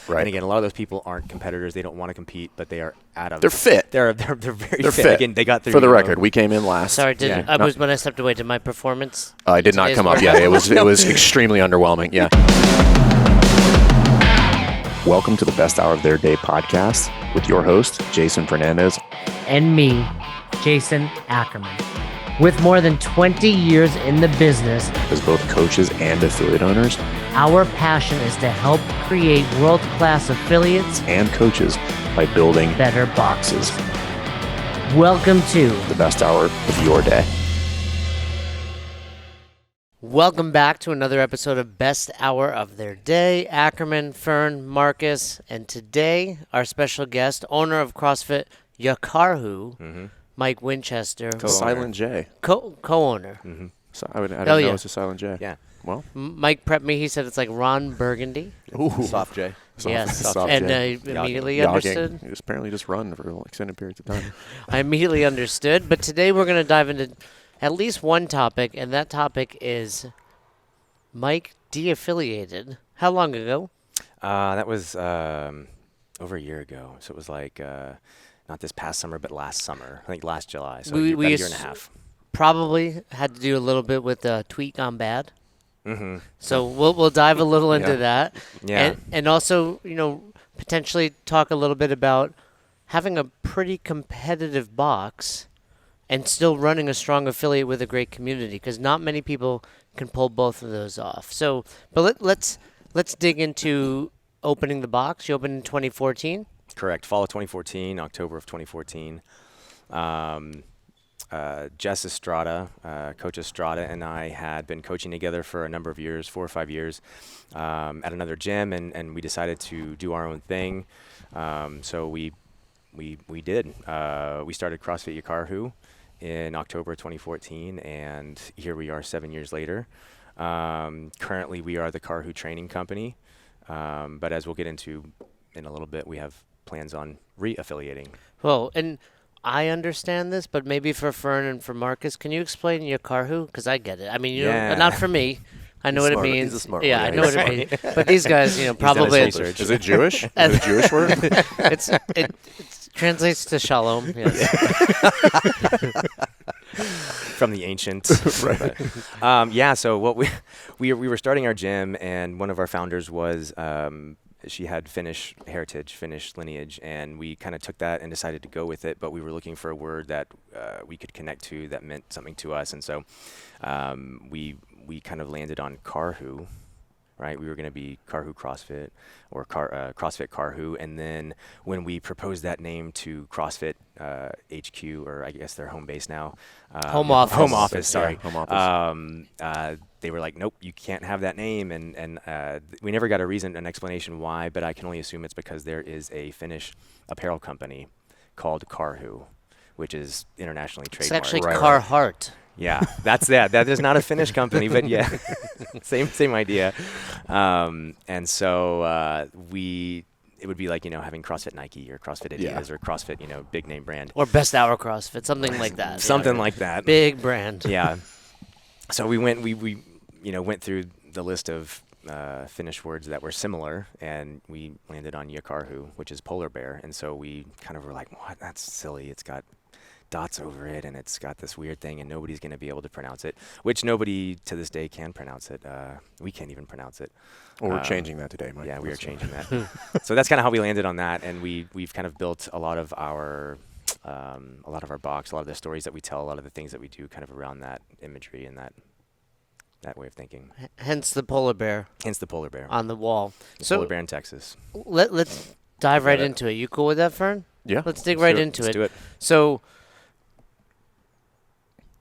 Right. And again, a lot of those people aren't competitors. They don't want to compete, but they are They're fit. They're very fit. Again, they got their For the record, we came in last. Sorry, when I stepped away, did my performance? I did not come up. Yeah, it was extremely underwhelming. Yeah. Welcome to the Best Hour of Their Day podcast with your host, Jason Fernandez. And me, Jason Ackerman. With more than 20 years in the business, As both coaches and affiliate owners, our passion is to help create world-class affiliates and coaches by building better boxes. Welcome to the best hour of your day. Welcome back to another episode of Best Hour of Their Day. Ackerman, Fern, Marcus, and today our special guest, owner of CrossFit Jaakarhu, Mike Winchester. Silent J. Co-owner. Mm-hmm. So I didn't know it was a Silent J. Yeah. Well, Mike prepped me. He said it's like Ron Burgundy. ooh. Soft J. Yes. Soft And J. I immediately Jogging. understood. You apparently just run for extended periods of time. I immediately understood. But today we're going to dive into at least one topic, and that topic is Mike de-affiliated. How long ago? That was over a year ago. So it was like not this past summer, but last summer. I think last July. So about a year and a half. Probably had to do a little bit with tweet gone bad. Mm-hmm. So we'll dive a little into that. Yeah. And also, potentially talk a little bit about having a pretty competitive box and still running a strong affiliate with a great community, because not many people can pull both of those off. So, but let's dig into opening the box. You opened in 2014? Correct. Fall of 2014, October of 2014. Jess Estrada, Coach Estrada, and I had been coaching together for a number of years, 4 or 5 years, at another gym, and we decided to do our own thing. So we did. We started CrossFit Jaakarhu in October 2014, and here we are 7 years later. Currently, we are the Karhu training company, but as we'll get into in a little bit, we have plans on re-affiliating. Well, and I understand this, but maybe for Fern and for Marcus, can you explain Jaakarhu? Because I get it. I mean, not for me. I know what it means. He's a smart yeah, one. I know what it means. But these guys, probably Is it Jewish? Is it a Jewish word? it translates to shalom. Yes. From the ancient. Right. So what we were starting our gym, and one of our founders was she had Finnish heritage, Finnish lineage, and we kind of took that and decided to go with it, but we were looking for a word that we could connect to that meant something to us, and so we kind of landed on Karhu. Right, we were going to be Karhu CrossFit or CrossFit Karhu, and then when we proposed that name to CrossFit HQ, or I guess their home base now, home office. Sorry, home office. they were like, nope, you can't have that name, and we never got an explanation why, but I can only assume it's because there is a Finnish apparel company called Karhu, which is internationally trademarked. It's actually right. Carhartt. Yeah, that's that. That is not a Finnish company, but yeah, same idea. And so it would be like, having CrossFit Nike or CrossFit Adidas or CrossFit, big name brand. Or Best Hour CrossFit, something like that. Something like that. Big brand. Yeah. So we went through the list of Finnish words that were similar, and we landed on Jaakarhu, which is polar bear. And so we kind of were like, what? That's silly. It's got dots over it, and it's got this weird thing, and nobody's going to be able to pronounce it, which nobody to this day can pronounce it. We can't even pronounce it. Well, we're changing that today, Mike. Yeah, we are changing that. So that's kind of how we landed on that, and we've kind of built a lot of our box, a lot of the stories that we tell, a lot of the things that we do kind of around that imagery and that way of thinking. Hence the polar bear. Hence the polar bear. On the wall. The polar bear in Texas. Let's dive right into it. You cool with that, Fern? Yeah. Let's dig right into it. Let's do it. So,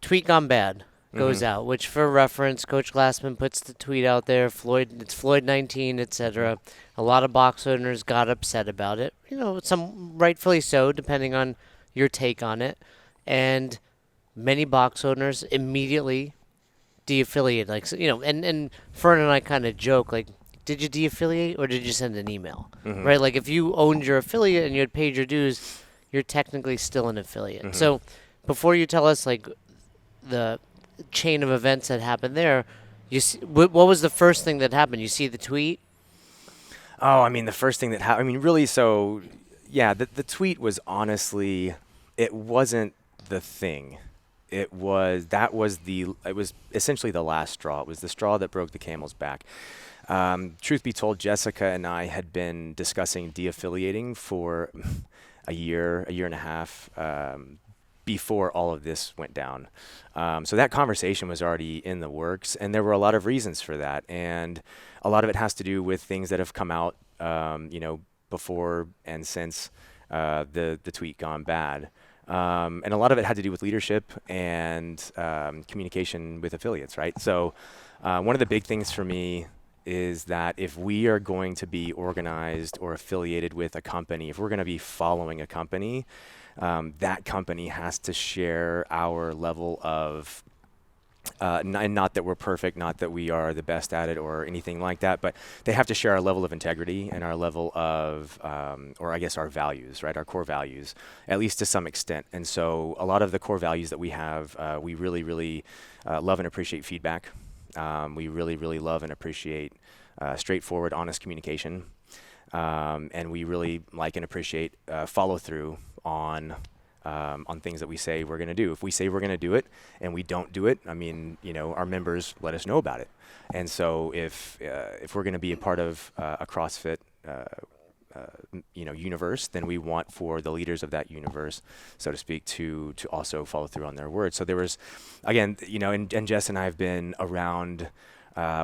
tweet gone bad goes out, which for reference, Coach Glassman puts the tweet out there. It's Floyd 19, etc. A lot of box owners got upset about it. Some rightfully so, depending on your take on it. And many box owners immediately de-affiliate. And Fern and I kind of joke, did you de-affiliate or did you send an email? Mm-hmm. Right? Like, if you owned your affiliate and you had paid your dues, you're technically still an affiliate. Mm-hmm. So before you tell us, the chain of events that happened there, you see, what was the first thing that happened? You see the tweet? Oh, I mean, the first thing that happened, I mean, really, so, yeah, the tweet was honestly, it wasn't the thing. It was essentially the last straw. It was the straw that broke the camel's back. Truth be told, Jessica and I had been discussing de-affiliating for a year and a half before all of this went down. So that conversation was already in the works, and there were a lot of reasons for that. And a lot of it has to do with things that have come out, before and since the tweet gone bad. And a lot of it had to do with leadership and communication with affiliates, right? So one of the big things for me is that if we are going to be organized or affiliated with a company, if we're going to be following a company, that company has to share our level of, and not that we're perfect, not that we are the best at it or anything like that, but they have to share our level of integrity and our level of, or I guess our values, right? Our core values, at least to some extent. And so a lot of the core values that we have, we really, really love and appreciate feedback. We really, really love and appreciate straightforward, honest communication. And we really like and appreciate follow through on things that we say we're going to do. If we say we're going to do it and we don't do it, I mean, our members let us know about it. And so if we're going to be a part of a CrossFit universe, then we want for the leaders of that universe, so to speak, to also follow through on their words. So there was, again, and Jess and I have been around,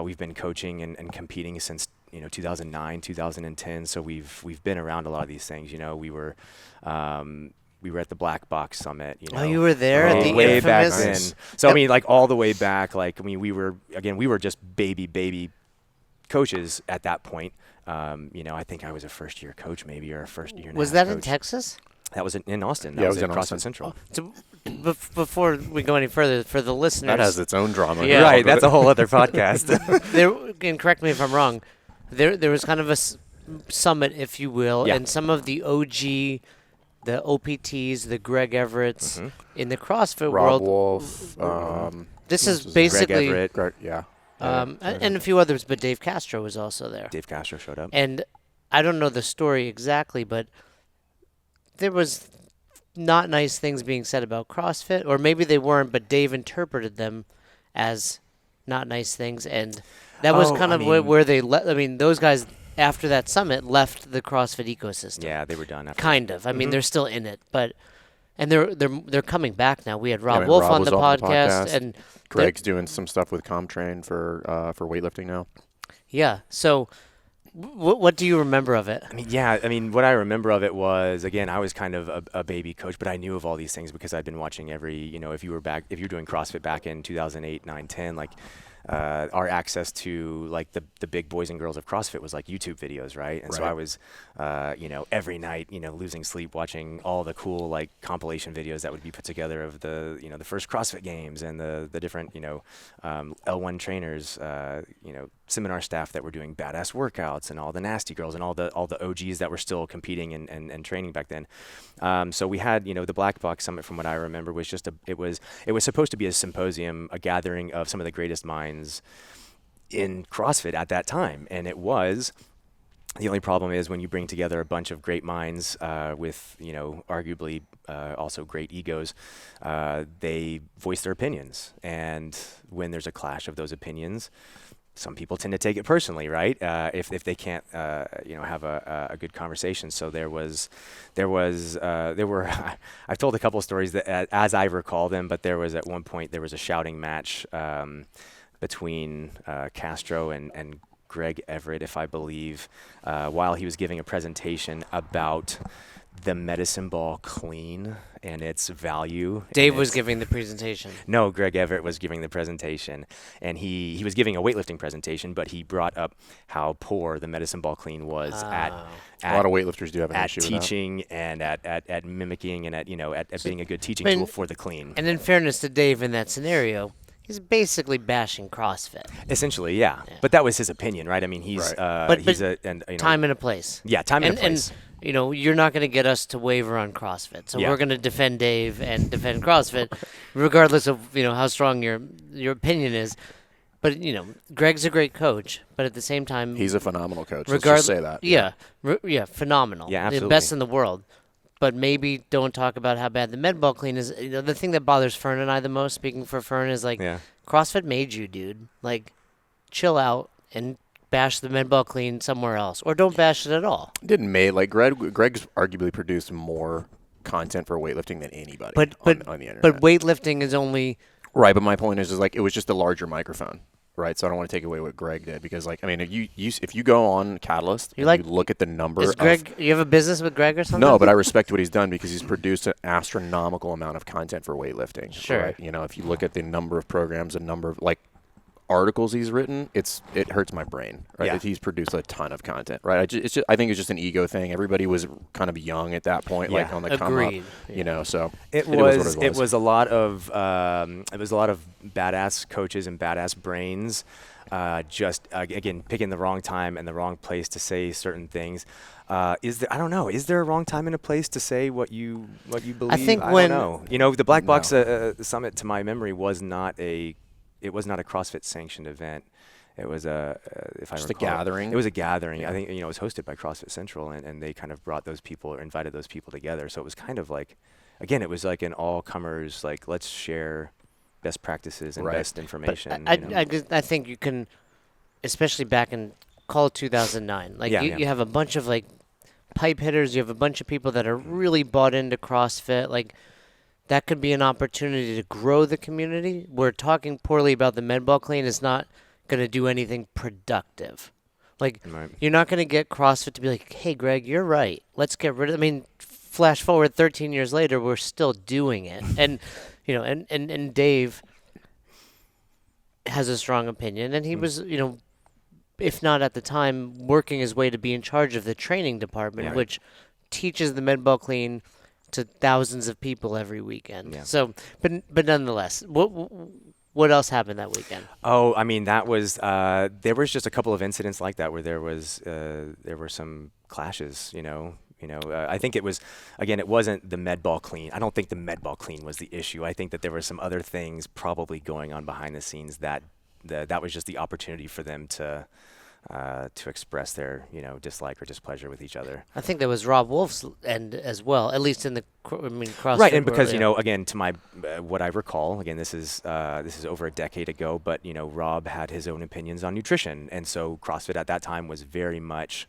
we've been coaching and competing since 2009, 2010. So we've been around a lot of these things. We were at the Black Box Summit. Oh, you were there at the way infamous. Back then. So I mean, like all the way back. Like I mean, we were just baby coaches at that point. I think I was a first year coach, maybe, or a first year. Was that in Texas? That was in Austin. Yeah, That was in at CrossFit Austin. Central. So, before we go any further, for the listeners, That has its own drama. Yeah. Right, that's a whole other podcast. and correct me if I'm wrong, there was kind of a summit, if you will, Yeah. and some of the OG, the OPTs, the Greg Everetts in the CrossFit Rob world. Wolf. This is Greg basically, Everett. Yeah. and a few others, but Dave Castro was also there. Dave Castro showed up. And I don't know the story exactly, but there was not nice things being said about CrossFit, or maybe they weren't, but Dave interpreted them as not nice things, and that was kind of where they those guys after that summit left the CrossFit ecosystem. Yeah, they were done after. Kind of. I mean, they're still in it, but and they're coming back now. We had Rob and Wolf Rob on was the on the podcast, podcast. and Greg's doing some stuff with ComTrain for weightlifting now. yeah. So, what do you remember of it? I mean, what I remember of it was, again, I was kind of a baby coach, but I knew of all these things because I'd been watching if you're doing CrossFit back in 2008, 9, 10, like, our access to like the big boys and girls of CrossFit was like YouTube videos, right? And so I was, every night, losing sleep watching all the cool like compilation videos that would be put together of the first CrossFit games and the different, L1 trainers, seminar staff that were doing badass workouts and all the nasty girls and all the OGs that were still competing and training back then. So we had, the Black Box Summit, from what I remember, was just it was supposed to be a symposium, a gathering of some of the greatest minds in CrossFit at that time. And it was. The only problem is when you bring together a bunch of great minds with, arguably also great egos, they voice their opinions. And when there's a clash of those opinions, some people tend to take it personally, right? If they can't, have a good conversation. So there were, I've told a couple of stories that as I recall them, but there was at one point, there was a shouting match between Castro and Greg Everett, if I believe, while he was giving a presentation about the medicine ball clean and its value. Dave was giving the presentation. No, Greg Everett was giving the presentation, and he was giving a weightlifting presentation, but he brought up how poor the medicine ball clean was at a lot of weightlifters do have an issue with that. teaching and at mimicking and at being a good teaching tool for the clean. And in fairness to Dave in that scenario, he's basically bashing CrossFit. Essentially, yeah. But that was his opinion, right? I mean, he's time and a place. Yeah, time and a place. And you're not going to get us to waver on CrossFit. So we're going to defend Dave and defend CrossFit, regardless of how strong your opinion is. But, Greg's a great coach, but at the same time... He's a phenomenal coach. Let's just say that. Yeah, phenomenal. Yeah, absolutely. The best in the world. But maybe don't talk about how bad the med ball clean is. The thing that bothers Fern and I the most, speaking for Fern, is CrossFit made you, dude. Like, chill out and bash the med ball clean somewhere else. Or don't bash it at all. Didn't Greg's arguably produced more content for weightlifting than anybody on the internet. But weightlifting is only... Right, but my point is like it was just a larger microphone, right? So I don't want to take away what Greg did because, like, I mean, if you go on Catalyst and you look at the number is Greg, you have a business with Greg or something? No, but I respect what he's done because he's produced an astronomical amount of content for weightlifting. Sure. Right? If you look at the number of programs, the number of, like, articles he's written, it hurts my brain, right? Yeah. He's produced a ton of content, right? I think it's just an ego thing. Everybody was kind of young at that point, like on the come up, so it was a lot of badass coaches and badass brains, again picking the wrong time and the wrong place to say certain things. Is there a wrong time and a place to say what you believe? I think don't know. The Black Box Summit, to my memory, was not a CrossFit sanctioned event. It was a gathering. It was a gathering. Yeah. I think it was hosted by CrossFit Central, and they kind of brought those people or invited those people together. So it was kind of like, again, it was like an all comers, like, let's share best practices and best information. But I think you can, especially back in call it 2009. Like you have a bunch of like pipe hitters. You have a bunch of people that are really bought into CrossFit. Like, that could be an opportunity to grow the community. We're talking poorly about the med ball clean is not going to do anything productive. Like, you're not going to get CrossFit to be like, hey, Greg, you're right. Let's get rid of it. I mean, flash forward 13 years later, we're still doing it. And, and Dave has a strong opinion. And he was, if not at the time, working his way to be in charge of the training department, which teaches the med ball clean to thousands of people every weekend. Yeah. So, but nonetheless, what else happened that weekend? Oh, I mean, that was there was just a couple of incidents like that where there were some clashes. I think it was, again, it wasn't the med ball clean. I don't think the med ball clean was the issue. I think that there were some other things probably going on behind the scenes that was just the opportunity for them to express their, dislike or displeasure with each other. I think that was Rob Wolf's end as well, at least in the CrossFit. Right, and because again, to my what I recall, again, this is over a decade ago, but Rob had his own opinions on nutrition, and so CrossFit at that time was very much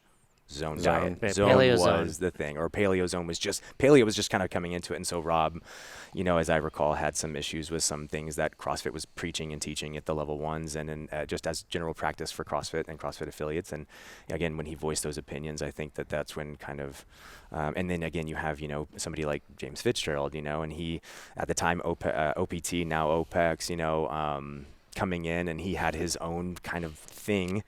zone diet. Zone was the thing, or paleo was just kind of coming into it, and so Rob, as I recall, had some issues with some things that CrossFit was preaching and teaching at the level ones, and just as general practice for CrossFit and CrossFit affiliates. And again, when he voiced those opinions, I think that's when kind of, and then again, you have somebody like James Fitzgerald, and he at the time OPT, now OPEX, coming in, and he had his own kind of thing.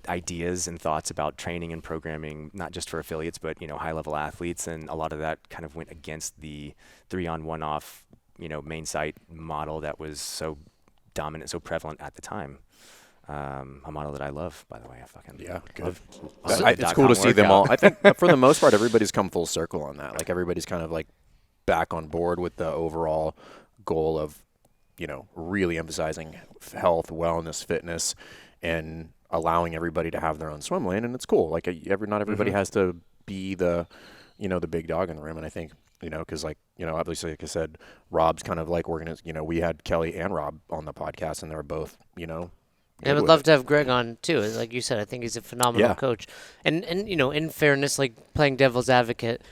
Ideas and thoughts about training and programming, not just for affiliates, but high-level athletes, and a lot of that kind of went against the 3-on 1-off, main site model that was so dominant, so prevalent at the time. A model that I love, by the way. I fucking good. It's cool to see them all. I think for the most part, everybody's come full circle on that. Like, everybody's kind of like back on board with the overall goal of, really emphasizing health, wellness, fitness, and allowing everybody to have their own swim lane, and it's cool. Like, not everybody has to be the, the big dog in the room. And I think, because obviously, like I said, Rob's kind of like we had Kelly and Rob on the podcast, and they were both, I would love to have Greg on too. Like you said, I think he's a phenomenal coach. And in fairness, like playing devil's advocate,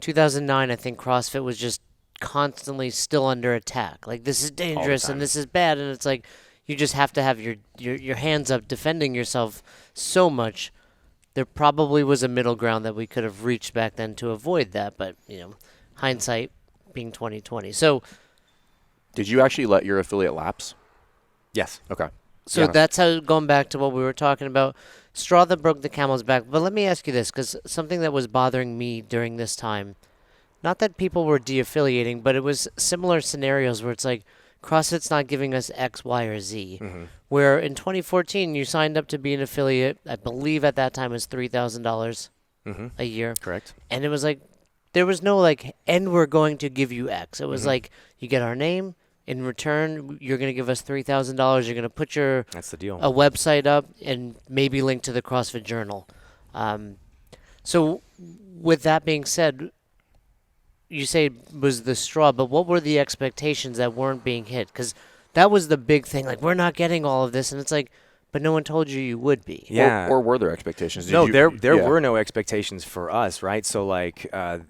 2009, I think CrossFit was just constantly still under attack. Like, this is dangerous and this is bad, and it's like, you just have to have your hands up defending yourself so much. There probably was a middle ground that we could have reached back then to avoid that, but hindsight being 2020. So, did you actually let your affiliate lapse? Yes. Okay. So that's how, going back to what we were talking about, straw that broke the camel's back. But let me ask you this, because something that was bothering me during this time, not that people were de-affiliating, but it was similar scenarios where it's like, CrossFit's not giving us X, Y, or Z. Mm-hmm. Where in 2014, you signed up to be an affiliate. I believe at that time it was $3,000 a year. Correct. And it was like, there was no like, and we're going to give you X. It was like, you get our name, In return, you're going to give us $3,000. You're going to put your That's the deal. a website up and maybe link to the CrossFit Journal. So with that being said, you say it was the straw, but what were the expectations that weren't being hit? Because that was the big thing. Like, we're not getting all of this. And it's like, but no one told you would be. Yeah. Or were there expectations? No, there were no expectations for us, right? So like, and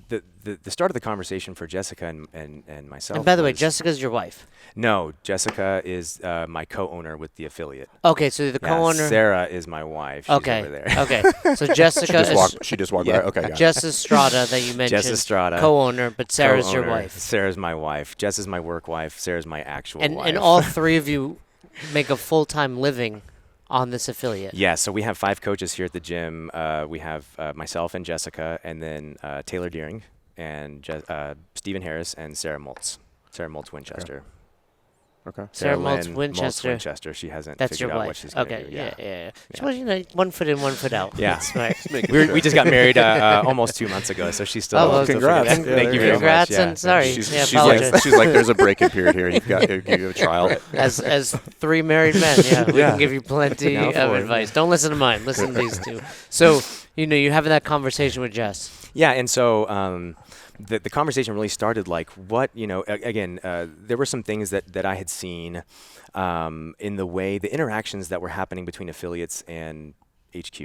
the start of the conversation for Jessica and myself. And by the way, Jessica's your wife. No, Jessica is my co-owner with the affiliate. Okay, so the co-owner. Sarah is my wife. She's over there. Okay, so Jessica she just walked by. Okay, got it. Jess Estrada that you mentioned. Jess Estrada, co-owner, but Sarah's your co-owner. wife. Sarah's my wife. Jess is my work wife. Sarah's my actual wife. And all three of you make a full-time living on this affiliate. Yeah, so we have 5 coaches here at the gym. We have myself and Jessica, and then Taylor Deering, and Stephen Harris, and Sarah Moltz. Sarah Moltz Winchester. Okay. Sarah Moltz Lynn Winchester. Winchester. She hasn't That's figured your out wife. what she's going to Okay, do. yeah. So, one foot in, one foot out. Yeah. That's right. We just got married almost 2 months ago, so she's still. Oh, well, still congrats. figuring it out. Thank you very much. Congrats Yeah. and sorry. She's Apologize. like, there's a break-in period here. You've got to give you a trial. As 3 married men, we Yeah. can give you plenty Now of for it. advice. Don't listen to mine. Listen to these two. So, you're having that conversation with Jess. Yeah, and so the conversation really started like what, again, there were some things that I had seen in the interactions that were happening between affiliates and HQ.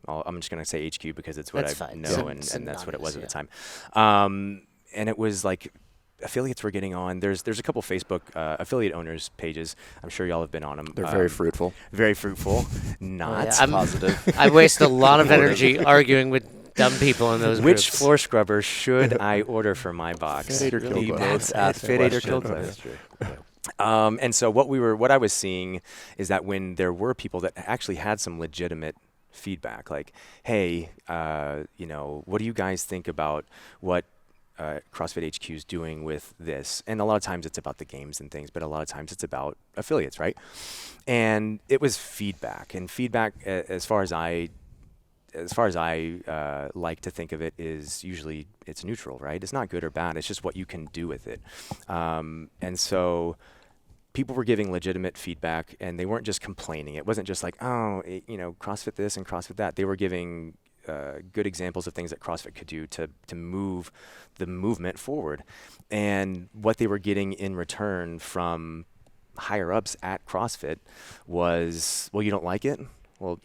I'm just going to say HQ because it's what That's I fine. know, and that's what it was at the time. And it was like affiliates were getting on. There's a couple Facebook affiliate owners pages. I'm sure y'all have been on them. They're very fruitful. Very fruitful. Not I'm positive. I waste a lot of energy arguing with dumb people in those Which groups. floor scrubber should I order for my box? Fit, Eat, or Kill Club. Let's ask Fit, Eat, or Kill Club. That's true. And so what I was seeing is that when there were people that actually had some legitimate feedback, like, hey, what do you guys think about what CrossFit HQ is doing with this? And a lot of times it's about the games and things, but a lot of times it's about affiliates, right? And it was feedback, and feedback, as far as I like to think of it, is usually it's neutral, right? It's not good or bad. It's just what you can do with it. And so people were giving legitimate feedback, and they weren't just complaining. It wasn't just like, CrossFit this and CrossFit that. They were giving good examples of things that CrossFit could do to move the movement forward. And what they were getting in return from higher ups at CrossFit was, well, you don't like it? Well,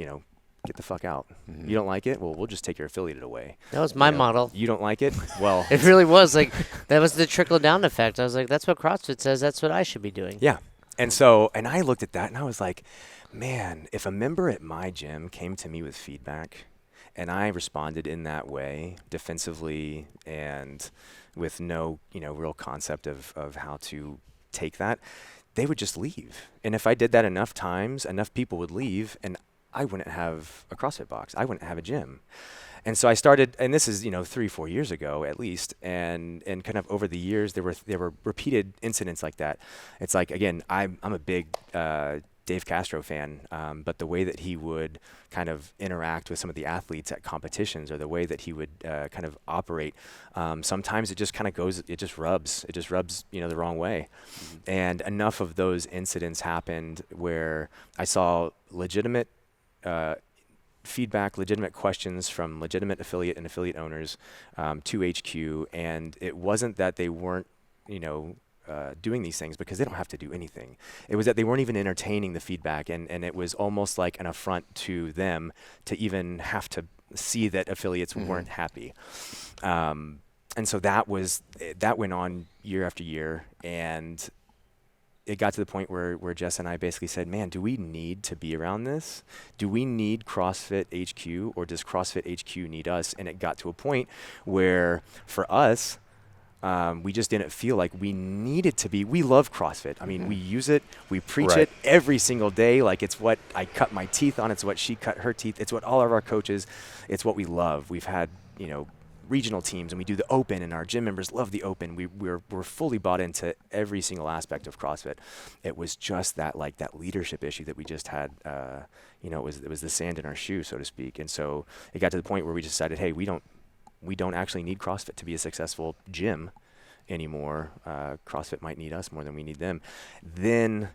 get the fuck out. Mm-hmm. You don't like it? Well, we'll just take your affiliate away. That was my model. You don't like it? Well, it really was. Like, that was the trickle-down effect. I was like, that's what CrossFit says. That's what I should be doing. Yeah. And I looked at that, and I was like, man, if a member at my gym came to me with feedback, and I responded in that way, defensively and with no, real concept of how to take that, they would just leave. And if I did that enough times, enough people would leave, and I wouldn't have a CrossFit box. I wouldn't have a gym. And so I started, and this is 3-4 years ago at least, and kind of over the years there were repeated incidents like that. It's like, again, I'm a big Dave Castro fan, but the way that he would kind of interact with some of the athletes at competitions, or the way that he would kind of operate, sometimes it just kind of rubs the wrong way. Mm-hmm. And enough of those incidents happened where I saw legitimate feedback, legitimate questions from legitimate affiliate and affiliate owners to HQ, and it wasn't that they weren't, doing these things, because they don't have to do anything. It was that they weren't even entertaining the feedback, and it was almost like an affront to them to even have to see that affiliates mm-hmm. weren't happy. And so that went on year after year, and it got to the point where Jess and I basically said, man, do we need to be around this? Do we need CrossFit HQ, or does CrossFit HQ need us? And it got to a point where, for us, we just didn't feel like we needed to be. We love CrossFit. I mean, mm-hmm. we use it. We preach it every single day. Like, it's what I cut my teeth on. It's what she cut her teeth. It's what all of our coaches, it's what we love. We've had, regional teams, and we do the open, and our gym members love the open. We're fully bought into every single aspect of CrossFit. It was just that leadership issue that we just had. It was the sand in our shoe, so to speak. And so it got to the point where we decided, hey, we don't actually need CrossFit to be a successful gym. anymore. CrossFit might need us more than we need them. Then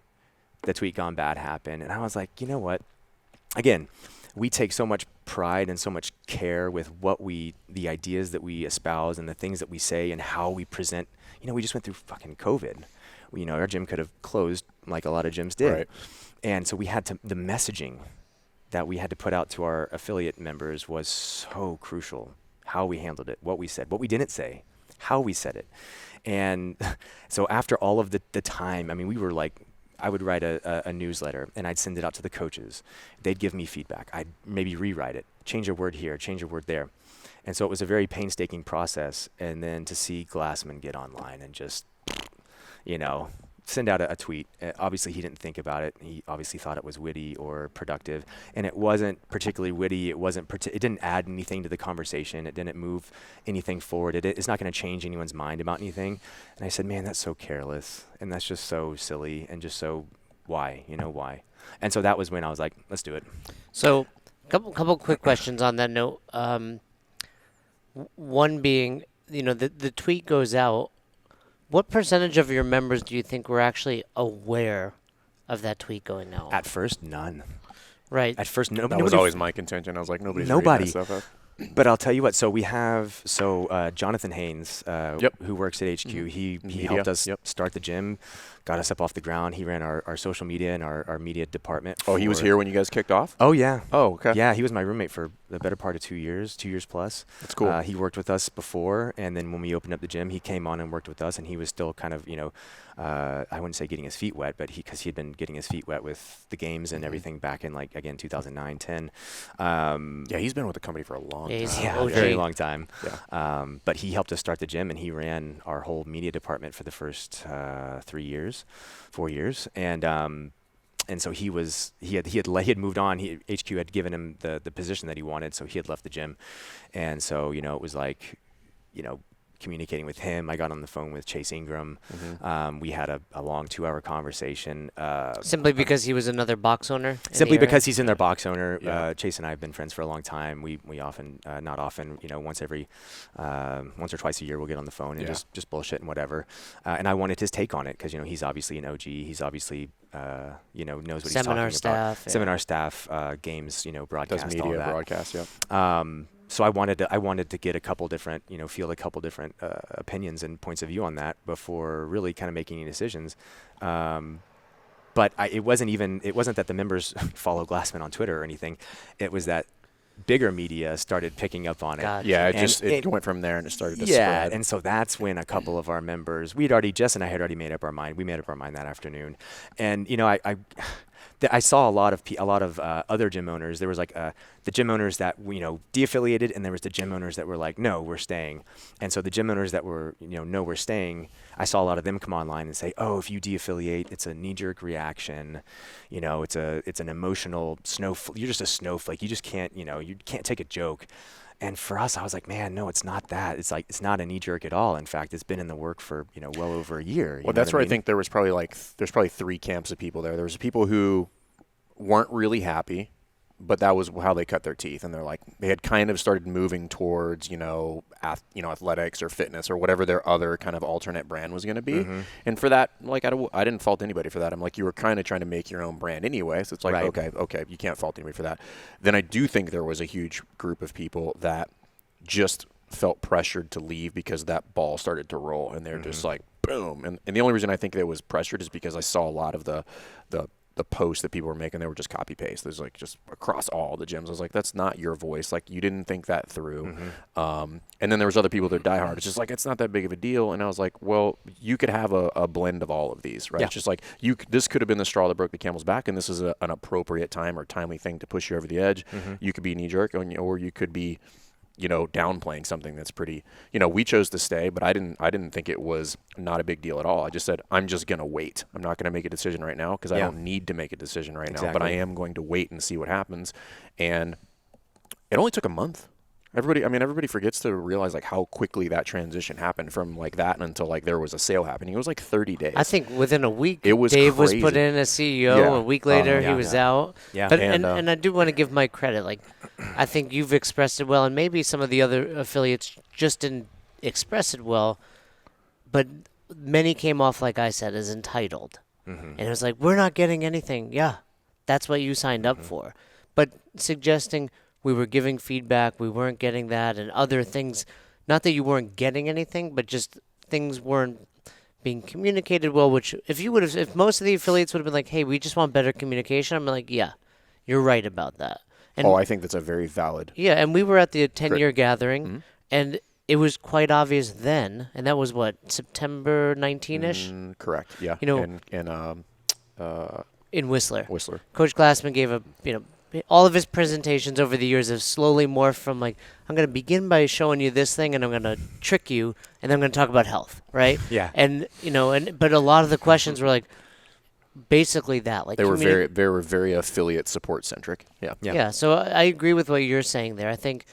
the tweet gone bad happened, and I was like, you know what? Again, we take so much pride and so much care with the ideas that we espouse and the things that we say and how we present. You know, we just went through fucking COVID. You know, our gym could have closed like a lot of gyms did. Right. And so we had to, the messaging that we had to put out to our affiliate members was so crucial. How we handled it, what we said, what we didn't say, how we said it. And so after all of the time, I mean, we were like, I would write a newsletter and I'd send it out to the coaches. They'd give me feedback. I'd maybe rewrite it, change a word here, change a word there. And so it was a very painstaking process. And then to see Glassman get online and just, you know, send out a tweet. Obviously, he didn't think about it. He obviously thought it was witty or productive. And it wasn't particularly witty. It didn't add anything to the conversation. It didn't move anything forward. It's not going to change anyone's mind about anything. And I said, man, that's so careless. And that's just so silly and just so why? You know, why? And so that was when I was like, let's do it. So couple quick questions on that note. One being, you know, the tweet goes out. What percentage of your members do you think were actually aware of that tweet going out? At first, none. Right. At first, nobody. That was always my contention. I was like, nobody's reading that stuff up. But I'll tell you what. So we have Jonathan Haynes, who works at HQ. He helped us start the gym, got us up off the ground. He ran our social media and our media department. Oh, he was here when you guys kicked off? Oh, yeah. Oh, okay. Yeah, he was my roommate for the better part of 2 years plus. That's cool. He worked with us before, and then when we opened up the gym, he came on and worked with us, and he was still kind of, you know, I wouldn't say getting his feet wet, but because he had been getting his feet wet with the games and everything back in, like, again, 2009, 10. Yeah, he's been with the company for a long time. Yeah, very long time. Yeah. But he helped us start the gym, and he ran our whole media department for the first 4 years. And so he had moved on. HQ had given him the position that he wanted, so he had left the gym. And so, you know, it was like, you know, communicating with him. I got on the phone with Chase Ingram. We had a long 2-hour conversation. Simply because he was another box owner? Simply because he's in their box owner. Yeah. Chase and I have been friends for a long time. We often, not often, you know, once or twice a year, we'll get on the phone and just bullshit and whatever. And I wanted his take on it because, you know, he's obviously an OG. He's obviously, you know, knows what he's talking about. Seminar staff, games, you know, broadcast, does media, all that. Broadcast, yeah. So I wanted to get a couple different, you know, field a couple different opinions and points of view on that before really kind of making any decisions. But it wasn't that the members follow Glassman on Twitter or anything. It was that bigger media started picking up on it. Gotcha. Yeah, it went from there and it started to spread. Yeah, and so that's when a couple of our members, Jess and I had already made up our mind. We made up our mind that afternoon. And, you know, I saw a lot of other gym owners. There was like the gym owners that, you know, de-affiliated, and there was the gym owners that were like, no, we're staying. And so the gym owners that were, you know, no, we're staying, I saw a lot of them come online and say, oh, if you de-affiliate, it's a knee-jerk reaction. You know, it's an emotional snowflake. You're just a snowflake. You just can't, you know, you can't take a joke. And for us, I was like, man, no, it's not that. It's like, it's not a knee jerk at all. In fact, it's been in the work for, you know, well over a year. Well, that's where I think there was probably there's probably 3 camps of people there. There was people who weren't really happy, but that was how they cut their teeth. And they're like, they had kind of started moving towards, you know, athletics or fitness or whatever their other kind of alternate brand was going to be. Mm-hmm. And for that, like, I didn't fault anybody for that. I'm like, you were kind of trying to make your own brand anyway. So it's like, okay, you can't fault anybody for that. Then I do think there was a huge group of people that just felt pressured to leave because that ball started to roll and they're just like, boom. And the only reason I think they was pressured is because I saw a lot of the posts that people were making. They were just copy paste. There's like just across all the gyms. I was like, that's not your voice. Like, you didn't think that through. Mm-hmm. And then there was other people that die hard. It's just like, it's not that big of a deal. And I was like, well, you could have a blend of all of these, right? Yeah. It's just like, this could have been the straw that broke the camel's back, and this is an appropriate time or timely thing to push you over the edge. Mm-hmm. You could be knee jerk, or you could be, you know, downplaying something that's pretty, you know, we chose to stay, but I didn't think it was not a big deal at all. I just said, I'm just going to wait. I'm not going to make a decision right now because I don't need to make a decision right now, but I am going to wait and see what happens. And it only took a month. Everybody forgets to realize like how quickly that transition happened from like that until like there was a sale happening. It was like 30 days. I think within a week, it was Dave crazy. was put in as CEO. Yeah. A week later, he was out. Yeah. But and I do want to give Mike credit. Like, I think you've expressed it well, and maybe some of the other affiliates just didn't express it well. but many came off, like I said, as entitled. And it was like, we're not getting anything. Yeah, that's what you signed up for. But suggesting we were giving feedback, we weren't getting that, and other things, not that you weren't getting anything, but just things weren't being communicated well, which if most of the affiliates would have been like, hey, we just want better communication, I'm like, yeah, you're right about that. And I think that's a very valid. Yeah, and we were at the 10-year gathering, and it was quite obvious then, and that was what, September 19-ish? Correct. Yeah. You know, in Whistler. Coach Glassman gave all of his presentations over the years have slowly morphed from like, I'm going to begin by showing you this thing, and I'm going to trick you, and then I'm going to talk about health, right? Yeah. And but a lot of the questions were like, basically that. Like they were very affiliate support centric. Yeah. Yeah. So I agree with what you're saying there. I think,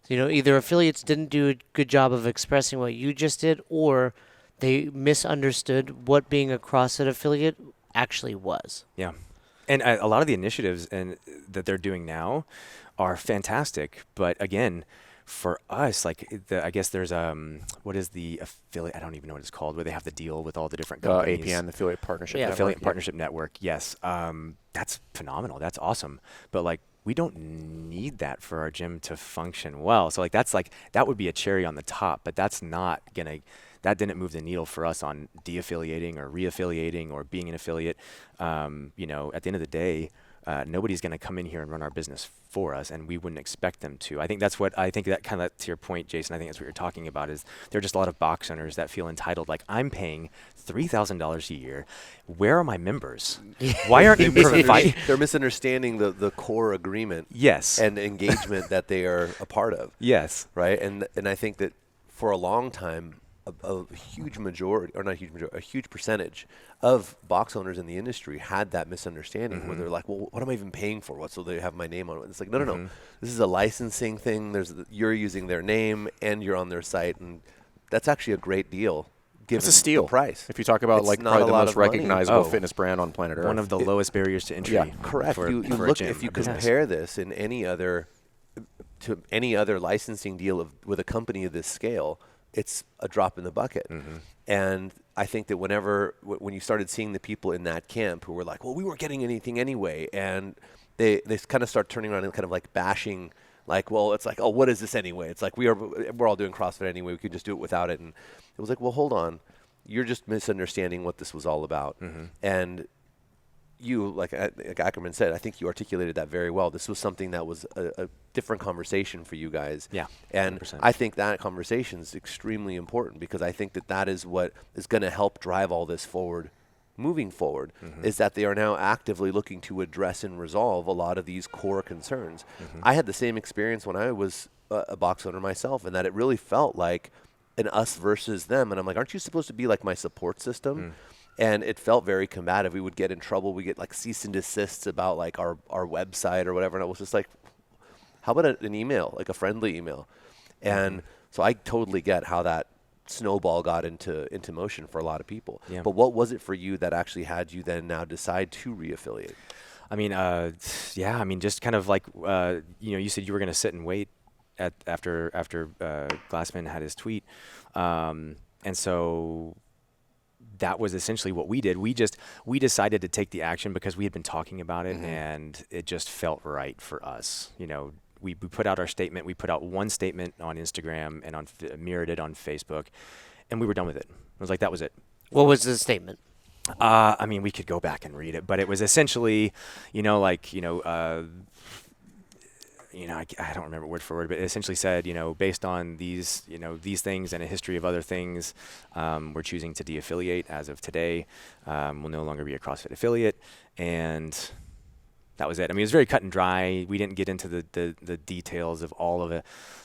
either affiliates didn't do a good job of expressing what you just did, or they misunderstood what being a CrossFit affiliate actually was. Yeah. And a lot of the initiatives that they're doing now are fantastic. But again, for us, I guess there's what is the affiliate? I don't even know what it's called, where they have the deal with all the different companies. APN, Affiliate Partnership Network. Affiliate Partnership Yeah. Network. Yes. That's phenomenal. That's awesome. But we don't need that for our gym to function well. So that would be a cherry on the top, but that's not that didn't move the needle for us on de-affiliating or re-affiliating or being an affiliate. At the end of the day, nobody's going to come in here and run our business for us, and we wouldn't expect them to. I think that kind of, to your point, Jason, I think that's what you're talking about, is there are just a lot of box owners that feel entitled. Like, I'm paying $3,000 a year. Where are my members? Why aren't you providing? They're misunderstanding the core agreement. Yes. And engagement that they are a part of. Yes. Right. And I think that for a long time, a huge majority, or not a huge majority, a huge percentage of box owners in the industry had that misunderstanding where they're like, well, what am I even paying for? What? So they have my name on it. It's like, no. This is a licensing thing. You're using their name and you're on their site. And that's actually a great deal. It's a steal. The price. If you talk about probably the most recognizable fitness brand on planet Earth. One of the lowest barriers to entry. Yeah, correct. You look, if you compare this in any other licensing deal with a company of this scale, it's a drop in the bucket. And I think that when you started seeing the people in that camp who were like, well, we weren't getting anything anyway, and they kind of start turning around and kind of like bashing, like, well, it's like, oh, what is this anyway? It's like we're all doing CrossFit anyway. We could just do it without it. And it was like, well, hold on. You're just misunderstanding what this was all about. And you, like Ackerman said, I think you articulated that very well. This was something that was a different conversation for you guys. Yeah, and 100%. I think that conversation is extremely important, because I think that is what is going to help drive all this forward. Moving forward, is that they are now actively looking to address and resolve a lot of these core concerns. I had the same experience when I was a box owner myself, and that it really felt like an us versus them. And I'm like, aren't you supposed to be like my support system? And it felt very combative. We would get in trouble. We get like cease and desists about like our website or whatever. And it was just like, how about an email, like a friendly email? And so I totally get how that snowball got into motion for a lot of people. Yeah. But what was it for you that actually had you then now decide to re-affiliate? I mean, just kind of like, you said you were going to sit and wait after Glassman had his tweet. And so that was essentially what we did. We decided to take the action because we had been talking about it, and it just felt right for us. We put out our statement. We put out one statement on Instagram and mirrored it on Facebook, and we were done with it. It was like, that was it. What was the statement? I mean, we could go back and read it, but it was essentially, I don't remember word for word, but it essentially said, based on these things and a history of other things, we're choosing to de-affiliate as of today. We'll no longer be a CrossFit affiliate, and that was it. I mean, it was very cut and dry. We didn't get into the details of all of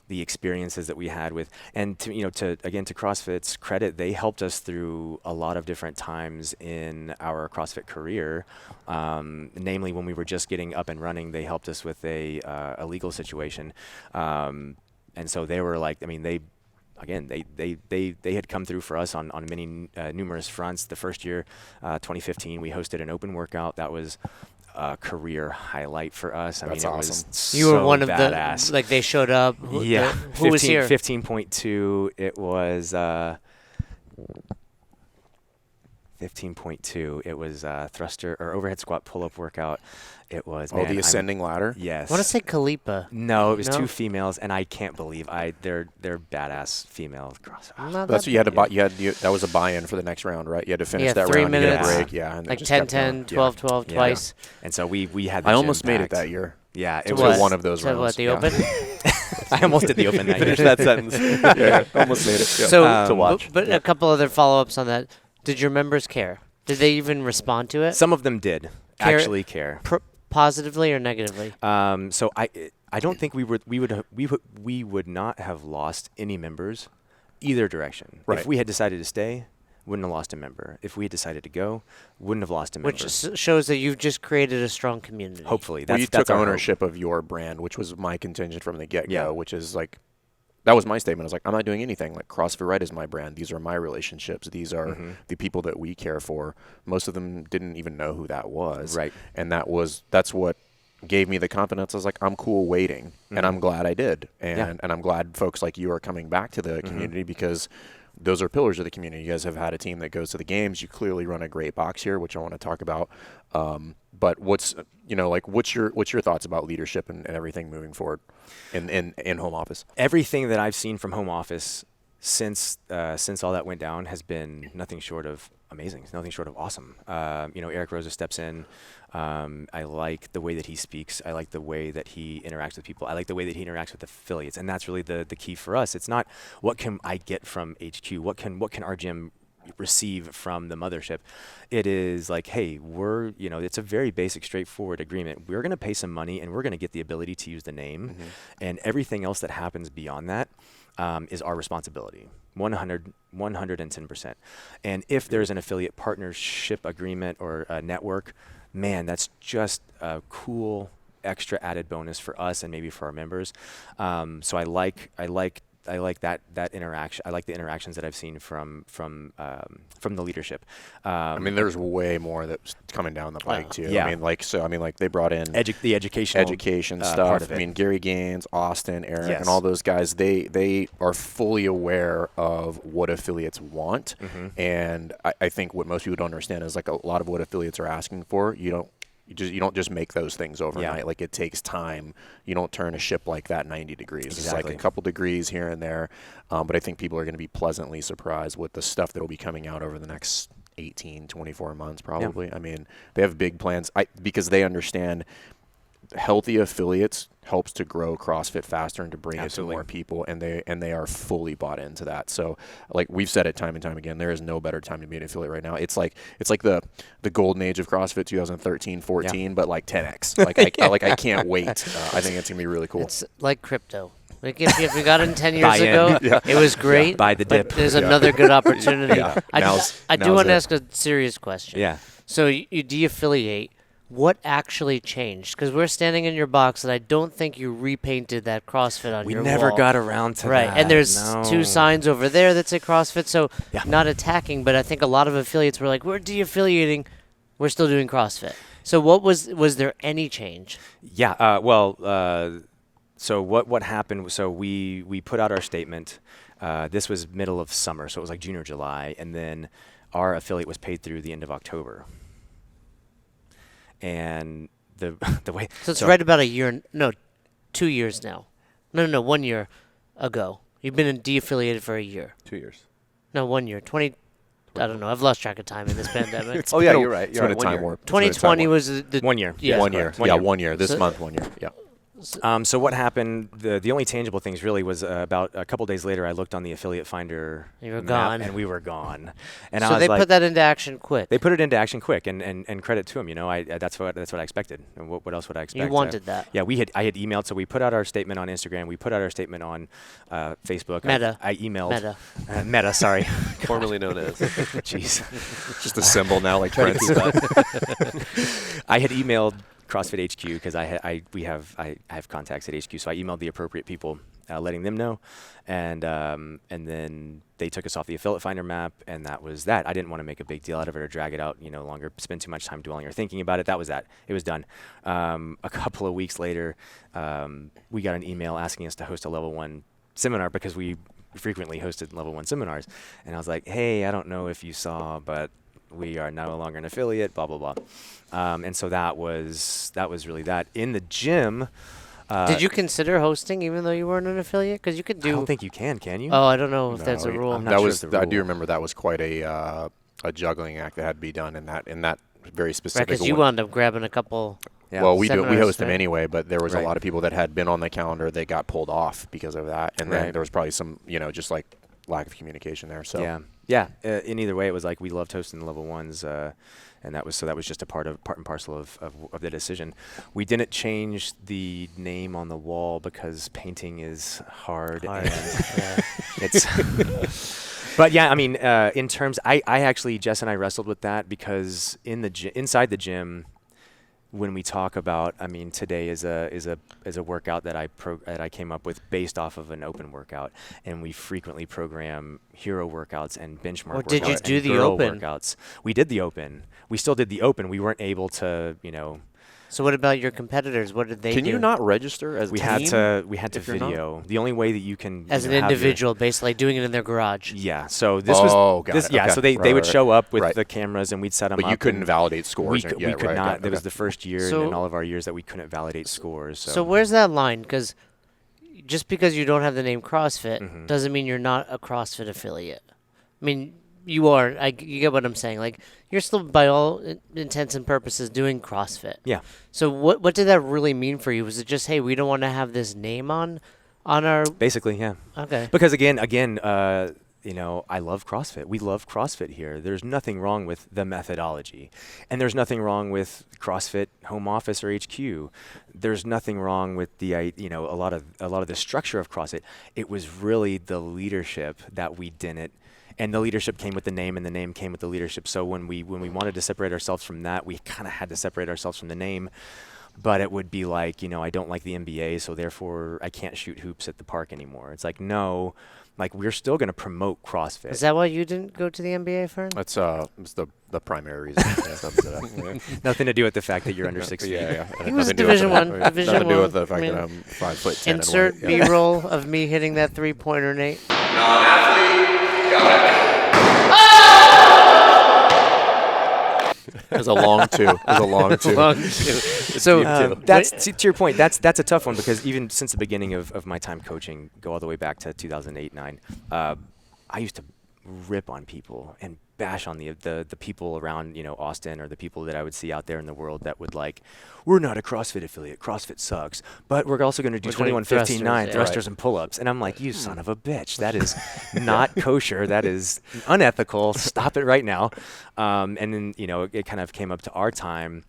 the experiences that we had with, and to CrossFit's credit, they helped us through a lot of different times in our CrossFit career. Namely, when we were just getting up and running, they helped us with a legal situation, and so they were like, I mean, they had come through for us on many numerous fronts. The first year, 2015, we hosted an open workout that was a career highlight for us. That's mean, awesome. It was You were one of badass. the, they showed up. Who was here? 15.2. It was 15.2. It was thruster or overhead squat pull-up workout. It was the ascending ladder. Yes. I want to say Kalipa. No, it was 2 females, and I can't believe they're badass female CrossFit. That's what you had to buy. That was a buy-in for the next round, right? You had to finish that 3 round, you get a minutes, break, and like just kept 10-10, going. 12-12 twice. And so we had. The I gym almost made it packed. that year. Yeah, It it was one of those So rounds. what, the open? I almost did the open night. Finish that sentence. Almost made it. Yeah. So to watch. But a couple other follow-ups on that. Did your members care? Did they even respond to it? Some of them did actually care. Positively or negatively? So I don't think we would not have lost any members either direction. Right. If we had decided to stay, wouldn't have lost a member. If we had decided to go, wouldn't have lost a member. Which shows that you've just created a strong community. Hopefully. Well, you That's took our hope. ownership of your brand, which was my contingent from the get-go, Yeah. which is like, that was my statement. I was like, I'm not doing anything. Like, CrossFit Right is my brand. These are my relationships. These are the people that we care for. Most of them didn't even know who that was. Right. And that's what gave me the confidence. I was like, I'm cool waiting, and I'm glad I did. And I'm glad folks like you are coming back to the community, because those are pillars of the community. You guys have had a team that goes to the games. You clearly run a great box here, which I want to talk about. But what's your thoughts about leadership and everything moving forward in home office? Everything that I've seen from home office since all that went down has been nothing short of amazing. It's nothing short of awesome. Eric Rosa steps in. I like the way that he speaks. I like the way that he interacts with people. I like the way that he interacts with affiliates, and that's really the key for us. It's not what can I get from HQ. What can our gym receive from the mothership. It is like, hey, it's a very basic, straightforward agreement. We're going to pay some money, and we're going to get the ability to use the name, and everything else that happens beyond that is our responsibility. 110%. And if there's an affiliate partnership agreement or a network, man, that's just a cool extra added bonus for us and maybe for our members. So I like that interaction. I like the interactions that I've seen from the leadership. There's way more that's coming down the pike too. Yeah. They brought in the education part stuff. of it. Gary Gaines, Austin, Eric, Yes. and all those guys. They are fully aware of what affiliates want, and I think what most people don't understand is like a lot of what affiliates are asking for. You don't just make those things overnight. Yeah. Like, it takes time. You don't turn a ship like that 90 degrees. Exactly. It's like a couple degrees here and there. But I think people are going to be pleasantly surprised with the stuff that will be coming out over the next 18, 24 months probably. Yeah. They have big plans because they understand healthy affiliates helps to grow CrossFit faster and to bring Absolutely. it to more people, and they are fully bought into that. So, like we've said it time and time again, there is no better time to be an affiliate right now. It's like the golden age of CrossFit 2013-14, but like 10x. I can't wait. I think it's gonna be really cool. It's like crypto. Like if we got in 10 years ago, it was great. Buy the dip. But there's another good opportunity. Yeah. I do want it. to ask a serious question. Yeah. So you de-affiliate. What actually changed? Because we're standing in your box, and I don't think you repainted that CrossFit on your wall. We never got around to right. that. And there's No. 2 signs over there that say CrossFit, so Yeah. not attacking, but I think a lot of affiliates were like, we're de-affiliating, we're still doing CrossFit. So was there any change? Yeah. So what happened? So we put out our statement. This was middle of summer, so it was like June or July, and then our affiliate was paid through the end of October. And the way So it's right about 2 years now. No, 1 year ago. You've been de-affiliated for a year. 2 years. No, 1 year. I don't know. I've lost track of time in this pandemic. Oh, yeah, you're right. It's You're been a right. 1 time year. warp. 2020 was the 1 year. Yeah. 1 year. One Yeah, year. 1 year. This So- month, 1 year. Yeah. So what happened? The only tangible things really was about a couple days later. I looked on the affiliate finder. You were map, gone. and we were gone. And I So was they like, put that into action quick. they put it into action quick, and credit to them. That's what I expected. And what else would I expect? You wanted that. Yeah, I had emailed. So we put out our statement on Instagram. We put out our statement on Facebook. Meta. I emailed Meta. Meta. Sorry. Formerly known as. Jeez. Just a symbol now, like Prince. I had emailed CrossFit HQ because I have contacts at HQ, so I emailed the appropriate people, letting them know, and then they took us off the affiliate finder map, and that was that. I didn't want to make a big deal out of it or drag it out, longer, spend too much time dwelling or thinking about it. That was that. It was done. A couple of weeks later, we got an email asking us to host a level 1 seminar because we frequently hosted level 1 seminars, and I was like, hey, I don't know if you saw, but We are no longer an affiliate, blah, blah, blah. And so that was really that. In the gym. Did you consider hosting even though you weren't an affiliate? Because you could do. I don't think you can you? Oh, I don't know if that's a rule. I'm not that sure was. if the I do rule. remember that was quite a juggling act that had to be done in that very specific. Because you wound up grabbing a couple. Yeah. Well, we Seminars, host them right? anyway, but there was a Right. lot of people that had been on the calendar. They got pulled off because of that, and then Right. there was probably some, just like lack of communication there. So Yeah. In either way, it was like we loved hosting the level ones, and that was just a part and parcel of the decision. We didn't change the name on the wall because painting is hard. And it's. But yeah, I mean, in terms, I actually, Jess and I wrestled with that because inside the gym, when we talk about, I mean, today is a workout that I came up with based off of an open workout, and we frequently program hero workouts and benchmark Well, workouts. did you do and the girl open? workouts. We did the open. We still did the open. We weren't able to, So what about your competitors? What did they do? can you not register as a we team? had to if you're not? video. The only way that you can As an have your- individual, basically doing it in their garage. Yeah. So this got was it. yeah. Okay. So they Right, would right, show up with right. the cameras and we'd set them up. But you couldn't and validate scores. We, or- we yeah, could right, not. okay, That was okay. the first year So- in all of our years that we couldn't validate scores. So Where's that line? Because just because you don't have the name CrossFit Mhm. doesn't mean you're not a CrossFit affiliate. I mean, you are. You get what I'm saying. Like, you're still, by all intents and purposes, doing CrossFit. Yeah. So what did that really mean for you? Was it just, hey, we don't want to have this name on our? basically, yeah. Okay. Because again, I love CrossFit. We love CrossFit here. There's nothing wrong with the methodology, and there's nothing wrong with CrossFit home office or HQ. There's nothing wrong with the a lot of the structure of CrossFit. It was really the leadership that we didn't. And the leadership came with the name, and the name came with the leadership. So when we wanted to separate ourselves from that, we kind of had to separate ourselves from the name. But it would be like, I don't like the NBA, so therefore I can't shoot hoops at the park anymore. It's like, no, like we're still going to promote CrossFit. Is that why you didn't go to the NBA, Fern? That's was the primary reason. Yeah. Nothing to do with the fact that you're under 6 feet. Yeah. He was Nothing to do with Division that. One. Division Nothing to do One. with the fact I mean, that I'm 5'10" and Insert white. Yeah. B-roll of me hitting that 3-pointer, Nate. It was a long two. It was a long two. So To your point, that's a tough one because even since the beginning of my time coaching, go all the way back to 2008-9, I used to rip on people and bash on the people around Austin or the people that I would see out there in the world that would like, we're not a CrossFit affiliate, CrossFit sucks, but we're also going to do We're doing 21, 15, 9 thrusters, thrusters and pull-ups. And I'm like, you son of a bitch, that is not kosher, that is unethical, stop it right now. And then it kind of came up to our time,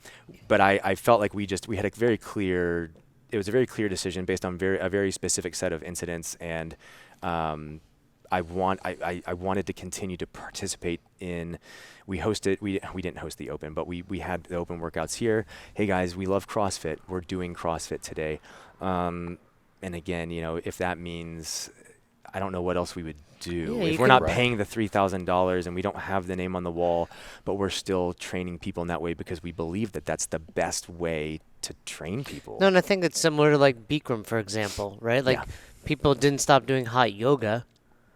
but I felt like we had a very clear, it was a very clear decision based on a very specific set of incidents, and I wanted to continue to participate in. We didn't host the open, but we had the open workouts here. Hey guys, we love CrossFit. We're doing CrossFit today. And again, if that means, I don't know what else we would do. Yeah, if we're not paying the $3,000 and we don't have the name on the wall, but we're still training people in that way because we believe that that's the best way to train people. No, and I think it's similar to like Bikram, for example, right? Like people didn't stop doing hot yoga.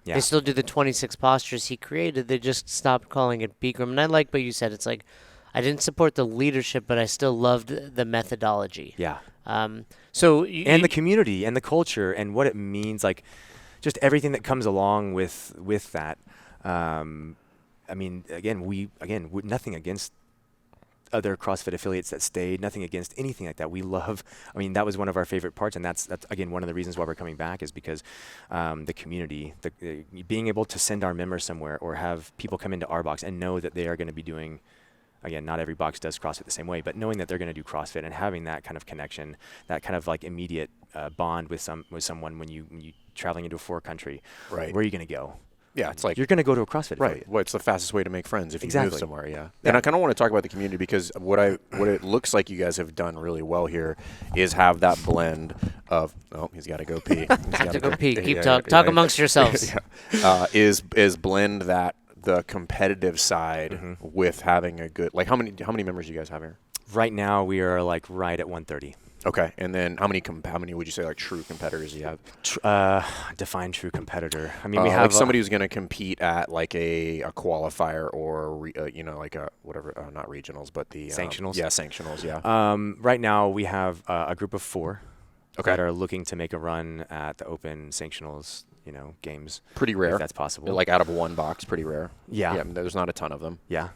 Yeah. They still do the 26 postures he created. They just stopped calling it Bikram. And I like what you said. It's like, I didn't support the leadership, but I still loved the methodology. Yeah. So And the community and the culture and what it means, like just everything that comes along with that. I mean, nothing against other CrossFit affiliates that stayed, nothing against anything like that. We love, that was one of our favorite parts, and that's again one of the reasons why we're coming back is because the community, being able to send our members somewhere or have people come into our box and know that they are going to be doing, again, not every box does CrossFit the same way, but knowing that they're going to do CrossFit and having that kind of connection, that kind of like immediate bond with someone when you traveling into a foreign country, Right. where are you going to go? Yeah, it's like You're going to go to a CrossFit right. affiliate. Well, it's the fastest way to make friends if you Exactly. move somewhere. Yeah. Yeah. And I kind of want to talk about the community because what it looks like you guys have done really well here is have that blend of he's got to go pee. have to go pee. Keep Yeah, talk yeah. amongst yourselves. Is blend that the competitive side with having a good how many members do you guys have here? Right now we are like right at 130. Okay, and then how many would you say like true competitors you have? Define true competitor. I mean, we have like somebody who's going to compete at like a qualifier or like a whatever, not regionals, but the sanctionals. Sanctionals. Yeah. Right now we have a group of 4 Okay. that are looking to make a run at the open sanctionals, games. Pretty rare. If that's possible. Like out of one box, pretty rare. Yeah. Yeah. There's not a ton of them. Yeah.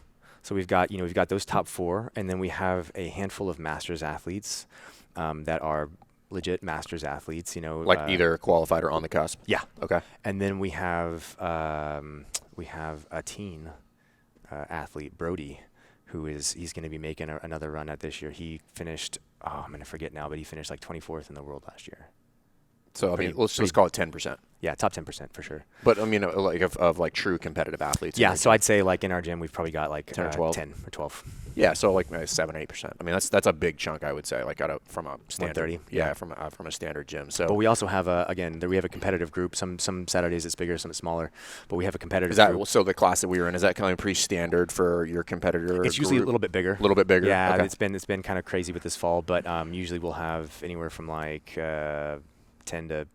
So we've got those top 4, and then we have a handful of masters athletes that are legit masters athletes. Like either qualified or on the cusp. Yeah. Okay. And then we have a teen athlete, Brody, he's going to be making another run at this year. He finished, I'm going to forget now, but he finished like 24th in the world last year. So, I mean, let's just call it 10%. Yeah, top 10% for sure. But, I mean, like of like true competitive athletes. Yeah, so I'd say like in our gym, we've probably got like 10 or 12. 10 or 12. Yeah, so like 7 or 8%. I mean, that's a big chunk, I would say, like from a standard. 130. Yeah, from a standard gym. So, but we also have we have a competitive group. Some Saturdays it's bigger, some it's smaller. But we have a competitive group. So the class that we were in, is that kind of pretty standard for your competitor? It's usually a little bit bigger. A little bit bigger. Yeah, okay. it's been kind of crazy with this fall, but usually we'll have anywhere from like 10 to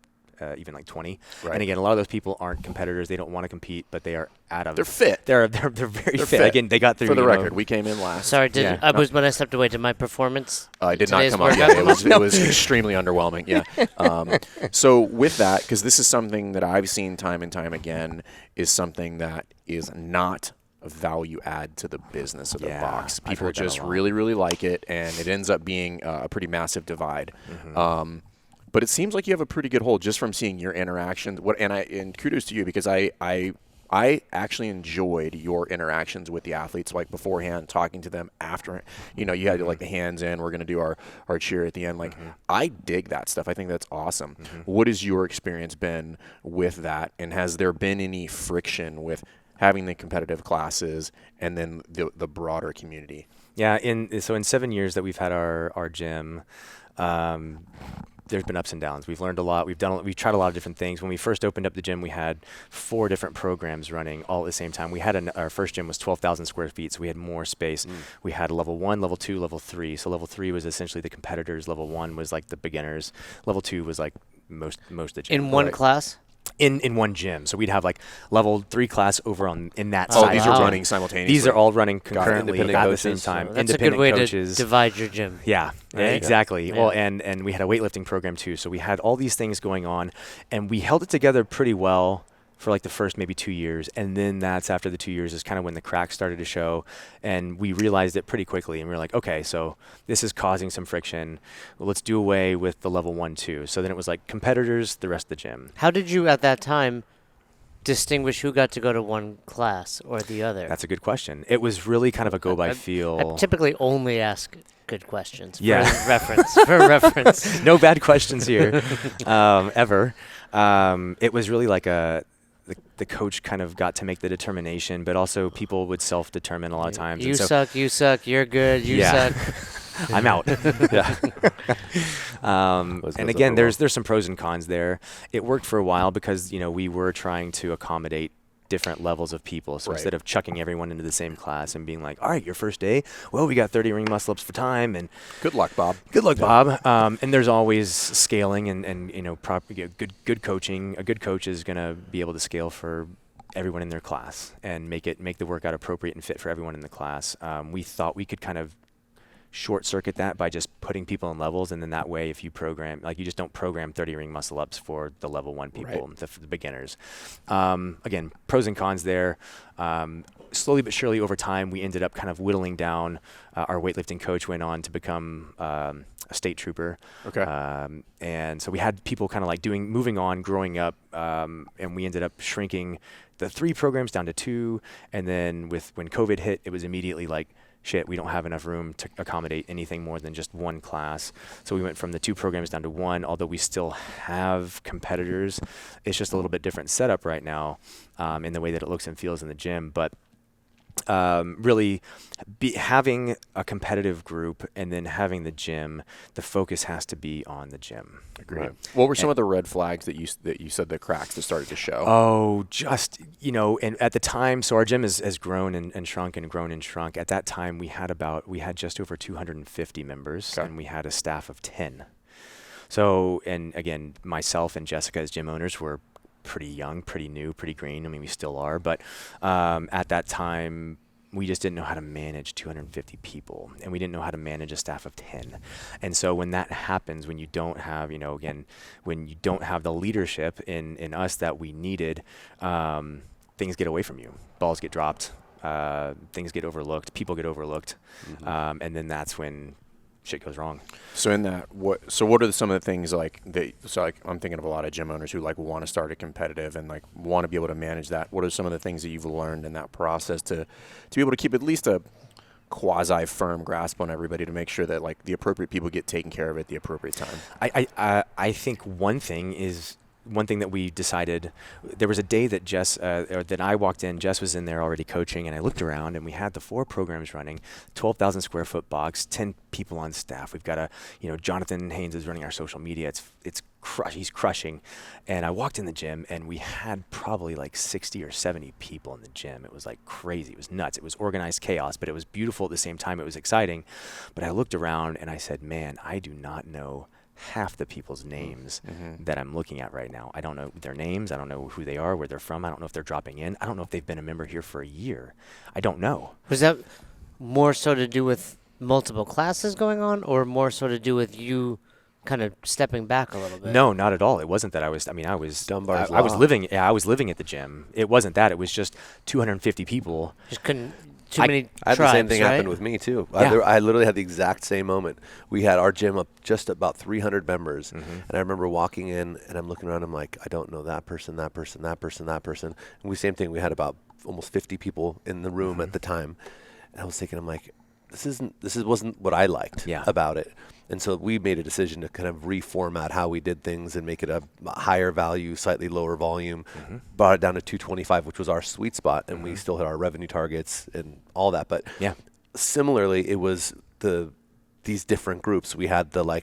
even like 20. Right. And again, a lot of those people aren't competitors. They don't want to compete, but they are out of. They're fit. They're very fit. fit. Again, they got through. For the record, we came in last. Sorry, when I stepped away, did my performance? I did not today's come up workout yet. come up? It was extremely underwhelming. Yeah. So with that, because this is something that I've seen time and time again, is something that is not a value add to the business of the box. People just really, really like it, and it ends up being a pretty massive divide. Mm-hmm. But it seems like you have a pretty good hold just from seeing your interactions. And kudos to you, because I actually enjoyed your interactions with the athletes, like beforehand, talking to them after. You had like the hands in. We're going to do our cheer at the end. Like, I dig that stuff. I think that's awesome. What has your experience been with that? And has there been any friction with having the competitive classes and then the broader community? Yeah. In 7 years that we've had our gym, there's been ups and downs. We've learned a lot. We've tried a lot of different things. When we first opened up the gym, we had 4 different programs running all at the same time. We had our first gym was 12,000 square feet, so we had more space. We had level 1, level 2, level 3. So level 3 was essentially the competitors. Level 1 was like the beginners. Level 2 was like most of the gym. In one class? In one gym. So we'd have like level 3 class over in that Oh, side. these are running simultaneously. These are all running concurrently Independent at coaches. the same time. That's a Independent good way coaches. to divide your gym. Yeah, Right? exactly. Yeah. Well, and we had a weightlifting program too. So we had all these things going on, and we held it together pretty well for like the first maybe 2 years. And then that's after the 2 years is kind of when the cracks started to show, and we realized it pretty quickly. And we were like, okay, so this is causing some friction. Well, let's do away with the level 1, 2. So then it was like competitors, the rest of the gym. How did you at that time distinguish who got to go to one class or the other? That's a good question. It was really kind of a go by feel. I typically only ask good questions for Yeah. reference. No bad questions here, ever. It was really like the coach kind of got to make the determination, but also people would self-determine a lot of times. You suck, you're good, you suck. I'm out. Yeah. And again, there's some pros and cons there. It worked for a while because, we were trying to accommodate different levels of people. So instead of chucking everyone into the same class and being like, all right, your first day, well, we got 30 ring muscle ups for time, and Good luck, Bob. Good luck, Bob. And there's always scaling and good coaching. A good coach is going to be able to scale for everyone in their class and make the workout appropriate and fit for everyone in the class. We thought we could kind of short circuit that by just putting people in levels, and then that way if you program, like, you just don't program 30 ring muscle ups for the level 1 people, the beginners. Again, pros and cons there. Slowly but surely over time, we ended up kind of whittling down. Our weightlifting coach went on to become a state trooper. Okay. And so we had people kind of like moving on, growing up, and we ended up shrinking the 3 programs down to 2. And then when COVID hit, it was immediately like, shit, we don't have enough room to accommodate anything more than just 1 class. So we went from the 2 programs down to 1, although we still have competitors. It's just a little bit different setup right now in the way that it looks and feels in the gym. But really having a competitive group and then having the gym, the focus has to be on the gym. Agreed. Right. What were some of the red flags that you said the cracks that started to show? Oh, just, and at the time, so our gym has grown and shrunk and grown and shrunk. At that time, we had just over 250 members, and we had a staff of 10. So, and again, myself and Jessica as gym owners were pretty young, pretty new, pretty green. I mean, we still are, but at that time, we just didn't know how to manage 250 people, and we didn't know how to manage a staff of 10. And so when that happens, when you don't have, when you don't have the leadership in us that we needed, things get away from you. Balls get dropped, things get overlooked, people get overlooked, and then that's when shit goes wrong. So in that, what are some of the things like I'm thinking of a lot of gym owners who like want to start a competitive and like want to be able to manage that. What are some of the things that you've learned in that process to be able to keep at least a quasi firm grasp on everybody to make sure that like the appropriate people get taken care of at the appropriate time? I think one thing that we decided, there was a day that that I walked in, Jess was in there already coaching, and I looked around and we had the 4 programs running, 12,000 square foot box, 10 people on staff. We've got Jonathan Haynes is running our social media. He's crushing. And I walked in the gym and we had probably like 60 or 70 people in the gym. It was like crazy. It was nuts. It was organized chaos, but it was beautiful at the same time. It was exciting. But I looked around and I said, man, I do not know half the people's names that I'm looking at right now. I don't know their names. I don't know who they are, where they're from. I don't know if they're dropping in. I don't know if they've been a member here for a year. I don't know. Was that more so to do with multiple classes going on, or more so to do with you kind of stepping back a little bit? No, not at all. It wasn't that I was living at the gym. It wasn't that. It was just 250 people. Just couldn't. Too many tribes, I had the same thing right? happen with me too. Yeah. I literally had the exact same moment. We had our gym up just about 300 members, and I remember walking in and I'm looking around. I'm like, I don't know that person, that person, that person, that person. And same thing. We had about almost 50 people in the room at the time, and I was thinking, I'm like, this wasn't what I liked about it. And so we made a decision to kind of reformat how we did things and make it a higher value, slightly lower volume, brought it down to 225, which was our sweet spot, and we still hit our revenue targets and all that. But similarly, it was these different groups. We had when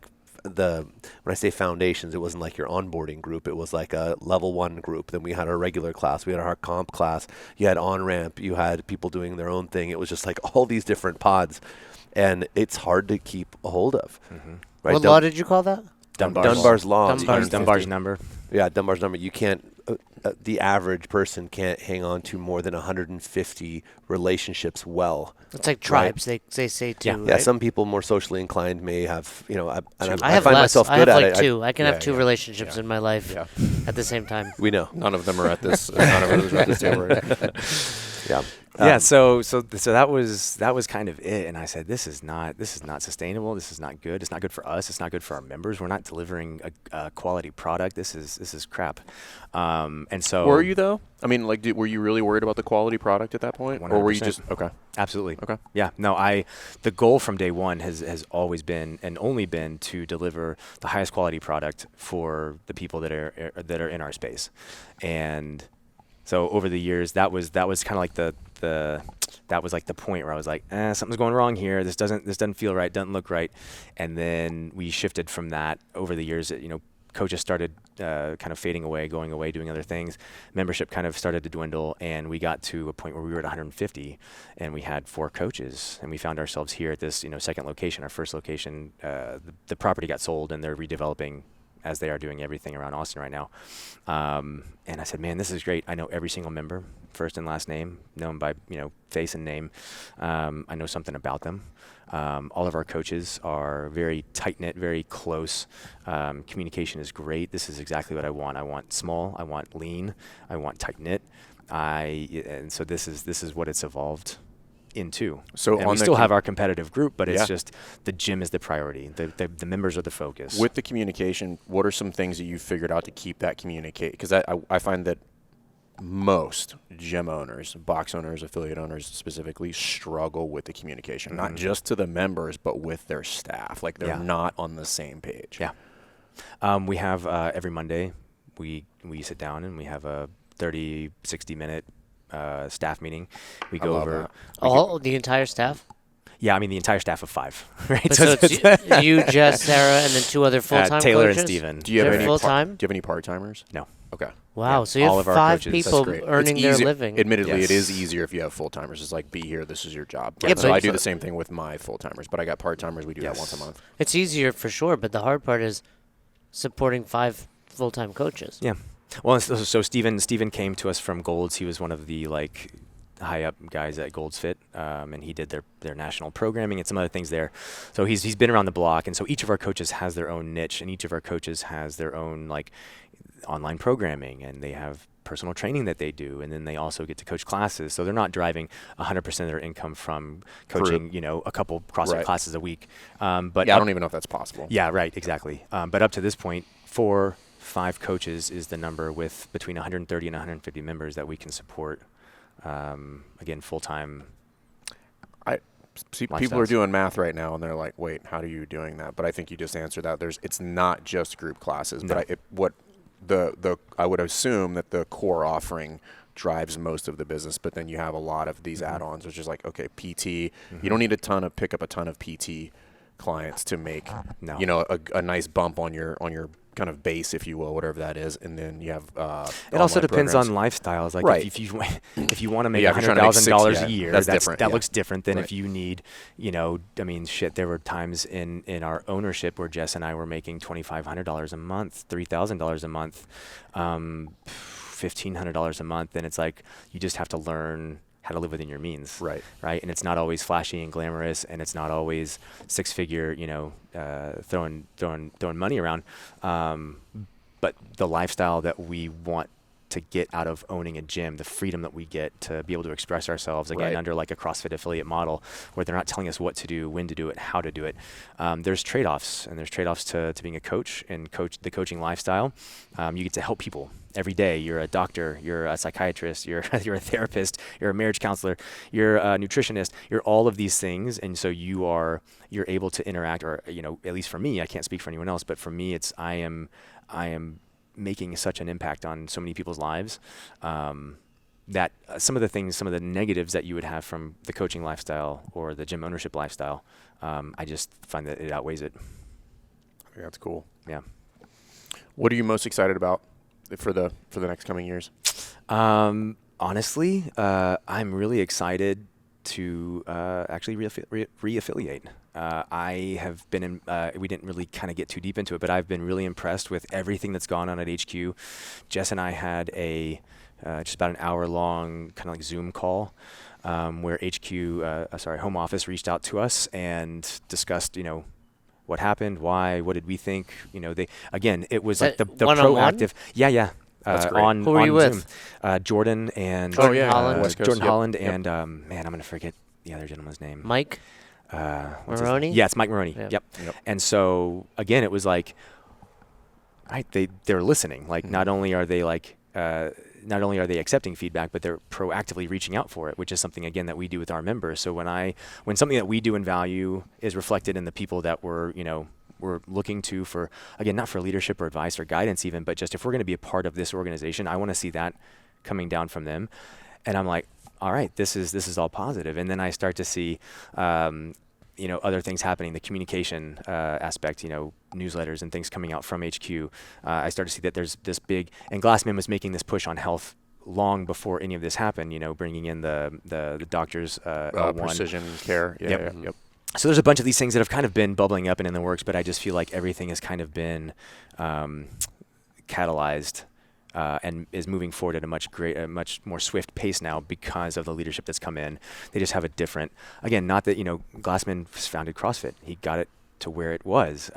I say foundations, it wasn't like your onboarding group. It was like a level 1 group. Then we had our regular class. We had our comp class. You had on-ramp. You had people doing their own thing. It was just like all these different pods. And it's hard to keep a hold of. Right? What law did you call that? Dunbar's law. Dunbar's number. Yeah, Dunbar's number. You can't, the average person can't hang on to more than 150 relationships well. It's like tribes, right? They say too. Yeah, right? some people more socially inclined may have, I have find less. myself I good have at like it. 2. I can have 2 relationships in my life at the same time. We know. None of them are at this. None of us are at this table. Right? Yeah. So that was kind of it. And I said, this is not sustainable. This is not good. It's not good for us. It's not good for our members. We're not delivering a quality product. This is crap. And so were you though? I mean, like, were you really worried about the quality product at that point, 100%. or were you just okay? Absolutely. Okay. Yeah. No. The goal from day one has always been and only been to deliver the highest quality product for the people that are in our space, and so over the years, that was kind of like that was like the point where I was like, something's going wrong here. This doesn't feel right. Doesn't look right. And then we shifted from that over the years. Coaches started kind of fading away, going away, doing other things. Membership kind of started to dwindle, and we got to a point where we were at 150, and we had 4 coaches, and we found ourselves here at this second location. Our first location, the property got sold, and they're redeveloping as they are doing everything around Austin right now. And I said, man, this is great. I know every single member, first and last name, know them by face and name. I know something about them. All of our coaches are very tight-knit, very close. Communication is great. This is exactly what I want. I want small. I want lean. I want tight-knit. And so this is what it's evolved into. So and we still have our competitive group, but it's just the gym is the priority. The members are the focus. With the communication, what are some things that you've figured out to keep that communicate? Because I find that most gym owners, box owners, affiliate owners specifically, struggle with the communication, not just to the members, but with their staff. Like they're not on the same page. Yeah. We have every Monday, we sit down and we have a 30, 60-minute staff meeting. We I go love over that. The entire staff? Yeah, I mean the entire staff of 5, right? But so it's you, Jess, Sarah, and then 2 other full-time Taylor coaches? and Steven. Do you have They're any full-time? Do you have any part-timers? No. Okay. Wow, Yeah, so you all have of our 5 coaches. That's people great. earning It's their easy- living. Admittedly, it Yes. is easier if you have full-timers. It's like, be here, this is your job. Yeah, So but- I do the same thing with my full-timers, but I got part-timers. We do that Yes. once a month. It's easier for sure, but the hard part is supporting 5 full-time coaches. Yeah. Well, so Steven came to us from Golds. He was one of the high up guys at Golds Fit, and he did their national programming and some other things there. So he's been around the block, and so each of our coaches has their own niche, and each of our coaches has their own online programming, and they have personal training that they do, and then they also get to coach classes. So they're not driving 100% of their income from coaching, a couple CrossFit classes a week. But I don't even know if that's possible. Yeah, right, exactly. But up to this point, 4-5 coaches is the number with between 130 and 150 members that we can support. Again, full-time. I see people are doing math right now, and they're like, "Wait, how are you doing that?" But I think you just answered that. It's not just group classes, No. but I would assume that the core offering drives most of the business, but then you have a lot of these add-ons, which is like, okay, PT. You don't need pick up a ton of PT clients to make a nice bump on your kind of base, if you will, whatever that is, and then you have it also depends programs. on lifestyles. Like Right. if you want to make Yeah, if you're trying to make $100,000 a six, year, that's different, that yeah. looks different than Right. if you need, there were times in our ownership where Jess and I were making $2,500 a month, $3,000 a month, $1,500 a month, and it's like you just have to learn how to live within your means. Right. And it's not always flashy and glamorous, and it's not always 6-figure, throwing money around. But the lifestyle that we want to get out of owning a gym, the freedom that we get to be able to express ourselves again under like a CrossFit affiliate model, where they're not telling us what to do, when to do it, how to do it. There's trade-offs, and there's trade-offs to being a coach and the coaching lifestyle. You get to help people every day. You're a doctor, you're a psychiatrist, you're a therapist, you're a marriage counselor, you're a nutritionist, you're all of these things, and so you're able to interact, or at least for me, I can't speak for anyone else, but for me, I am making such an impact on so many people's lives that some of the negatives that you would have from the coaching lifestyle or the gym ownership lifestyle, I just find that it outweighs it. I think that's cool. Yeah. What are you most excited about for the next coming years? Honestly, I'm really excited to actually re-affiliate. I have been in, we didn't really kind of get too deep into it, but I've been really impressed with everything that's gone on at HQ. Jess and I had a just about an hour-long kind of like Zoom call where home office reached out to us and discussed, what happened, why, what did we think? It was like the proactive. Yeah. That's great. Who were you Zoom. with? Jordan and Holland. West Coast, Jordan yep. Holland Yep. and man, I'm gonna forget the other gentleman's name. Mike? What's his Maroney? name? Yeah, it's Mike Maroney. Yep. Yep. And so again, it was like, right, they're listening. Like not only are they accepting feedback, but they're proactively reaching out for it, which is something again that we do with our members. So when something that we do and value is reflected in the people that we're looking to for, again, not for leadership or advice or guidance even, but just if we're going to be a part of this organization, I want to see that coming down from them. And I'm like, all right, this is all positive. And then I start to see, other things happening, the communication aspect, newsletters and things coming out from HQ. I start to see that there's this big, and Glassman was making this push on health long before any of this happened, bringing in the doctors, Precision care. Yeah. Yep. So there's a bunch of these things that have kind of been bubbling up and in the works, but I just feel like everything has kind of been catalyzed and is moving forward at a much more swift pace now because of the leadership that's come in. They just have a different, again, not that, Glassman founded CrossFit. He got it to where it was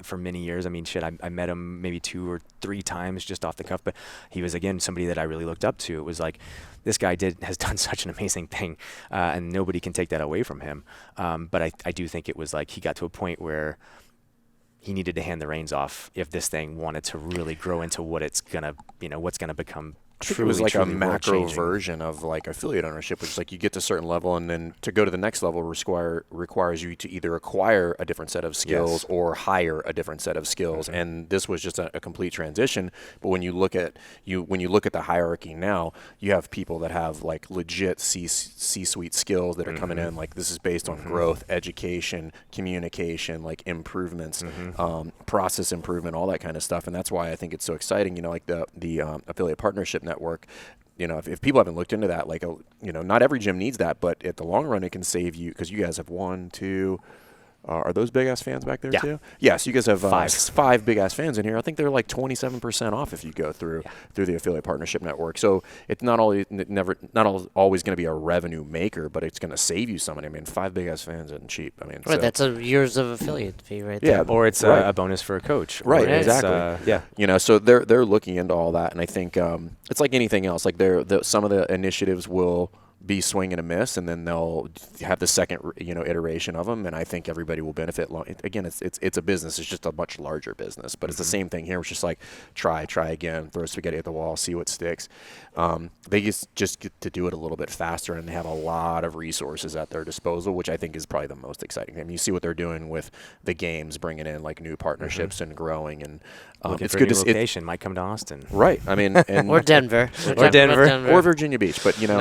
for many years. I mean, I met him maybe 2 or 3 times just off the cuff, but he was, again, somebody that I really looked up to. It was like, this guy has done such an amazing thing, and nobody can take that away from him. But I do think it was like he got to a point where he needed to hand the reins off if this thing wanted to really grow into what it's gonna, what's gonna become it was like a macro version of like affiliate ownership, which is like you get to a certain level, and then to go to the next level requires you to either acquire a different set of skills or hire a different set of skills. And this was just a complete transition. But when you look at the hierarchy now, you have people that have like legit C-suite skills that are coming in. Like this is based on growth, education, communication, like improvements, process improvement, all that kind of stuff. And that's why I think it's so exciting. You know, like the affiliate partnership network, you know, if people haven't looked into that, like, you know, not every gym needs that, but at the long run, it can save you, because you guys have 1, 2, are those big ass fans back there too? Yeah, so you guys have 5 big ass fans in here. I think they're like 27% off if you go through the affiliate partnership network. So it's not always going to be a revenue maker, but it's going to save you some money. I mean, 5 big ass fans isn't cheap. I mean, right, that's a years of affiliate fee right there. Yeah, or it's a bonus for a coach. Right, exactly. You know, so they're looking into all that, and I think it's like anything else. Like some of the initiatives will be swing and a miss, and then they'll have the second, you know, iteration of them, and I think everybody will benefit. Again, it's a business. It's just a much larger business, but it's the same thing here. It's just like try again, throw spaghetti at the wall, see what sticks. They just get to do it a little bit faster, and they have a lot of resources at their disposal, which I think is probably the most exciting thing. I mean, you see what they're doing with the games, bringing in like new partnerships and growing, and it's good to see. Location might come to Austin, right? I mean, and or Denver, or Virginia Beach, but you know,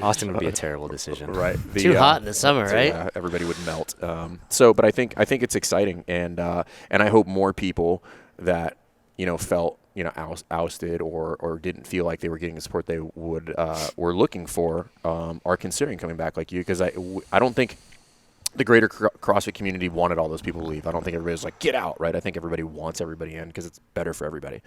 Austin would be a terrible decision. Right. Too hot in the summer, right? Everybody would melt. But I think it's exciting, and I hope more people that, you know, felt, you know, ousted or didn't feel like they were getting the support they were looking for are considering coming back like you, because I don't think the greater CrossFit community wanted all those people to leave. I don't think everybody was like, get out, right? I think everybody wants everybody in because it's better for everybody.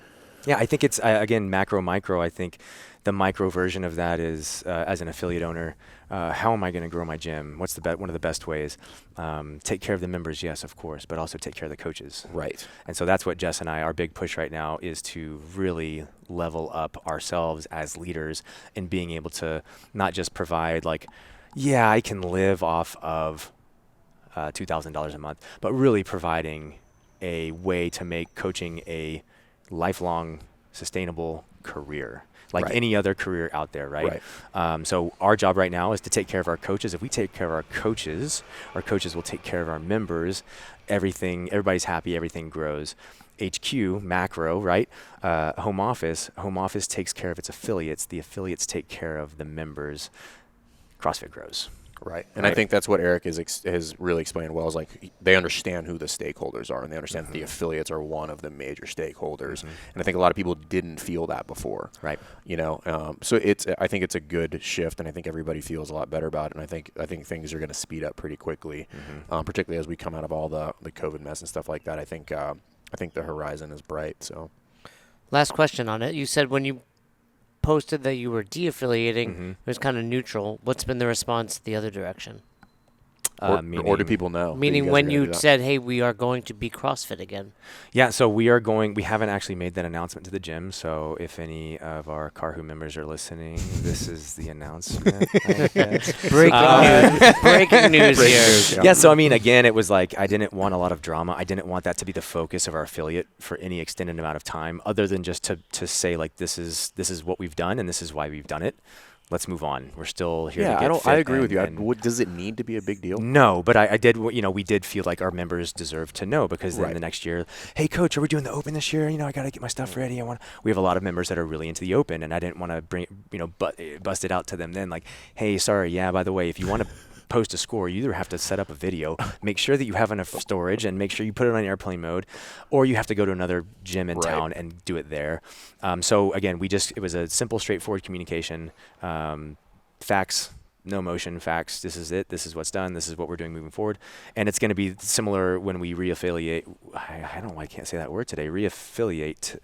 Yeah, I think it's, again, macro, micro. I think the micro version of that is, as an affiliate owner, how am I going to grow my gym? What's one of the best ways? Take care of the members, yes, of course, but also take care of the coaches. Right. And so that's what Jess and our big push right now is to really level up ourselves as leaders in being able to not just provide like, yeah, I can live off of $2,000 a month, but really providing a way to make coaching a lifelong sustainable career, like any other career out there, right? So our job right now is to take care of our coaches. If we take care of our coaches will take care of our members. Everybody's happy, everything grows. HQ, macro, right? Home office takes care of its affiliates. The affiliates take care of the members. CrossFit grows. Right. And I think that's what Eric has really explained well, is like they understand who the stakeholders are, and they understand that the affiliates are one of the major stakeholders. And I think a lot of people didn't feel that before. Right. You know, so I think it's a good shift, and I think everybody feels a lot better about it. And I think things are going to speed up pretty quickly, particularly as we come out of all the COVID mess and stuff like that. I think the horizon is bright. So, last question on it. You said when you posted that you were de-affiliating, it was kind of neutral. What's been the response the other direction? Or do people know? Meaning when you said, hey, we are going to be CrossFit again. Yeah, so we haven't actually made that announcement to the gym. So if any of our Jaakarhu members are listening, this is the announcement. Breaking news here. Yeah, so I mean, again, it was like I didn't want a lot of drama. I didn't want that to be the focus of our affiliate for any extended amount of time, other than just to say, like, this is what we've done and this is why we've done it. Let's move on. We're still here to get fit. I agree with you. Does it need to be a big deal? No, but I did. You know, we did feel like our members deserve to know, because then the next year, hey, coach, are we doing the open this year? You know, I got to get my stuff ready. We have a lot of members that are really into the open, and I didn't want to bust it out to them then. Like, hey, sorry, yeah, by the way, if you want to post a score, you either have to set up a video, make sure that you have enough storage, and make sure you put it on airplane mode, or you have to go to another gym in town and do it there. So again, it was a simple, straightforward communication. Facts, no emotion, facts. This is it. This is what's done. This is what we're doing moving forward. And it's going to be similar when we re-affiliate. I don't know why I can't say that word today. Re-affiliate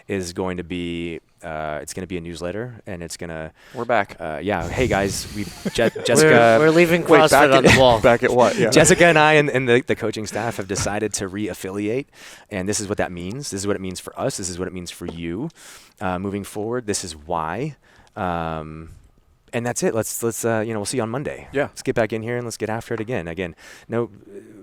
is going to be, it's going to be a newsletter, and it's going to. We're back. Yeah. Hey guys, Jessica. We're leaving CrossFit on the wall. Back at what? Yeah. Jessica and I and the coaching staff have decided to re-affiliate, and this is what that means. This is what it means for us. This is what it means for you, moving forward. This is why. And that's it. Let's we'll see you on Monday. Yeah. Let's get back in here and let's get after it again. Again, no,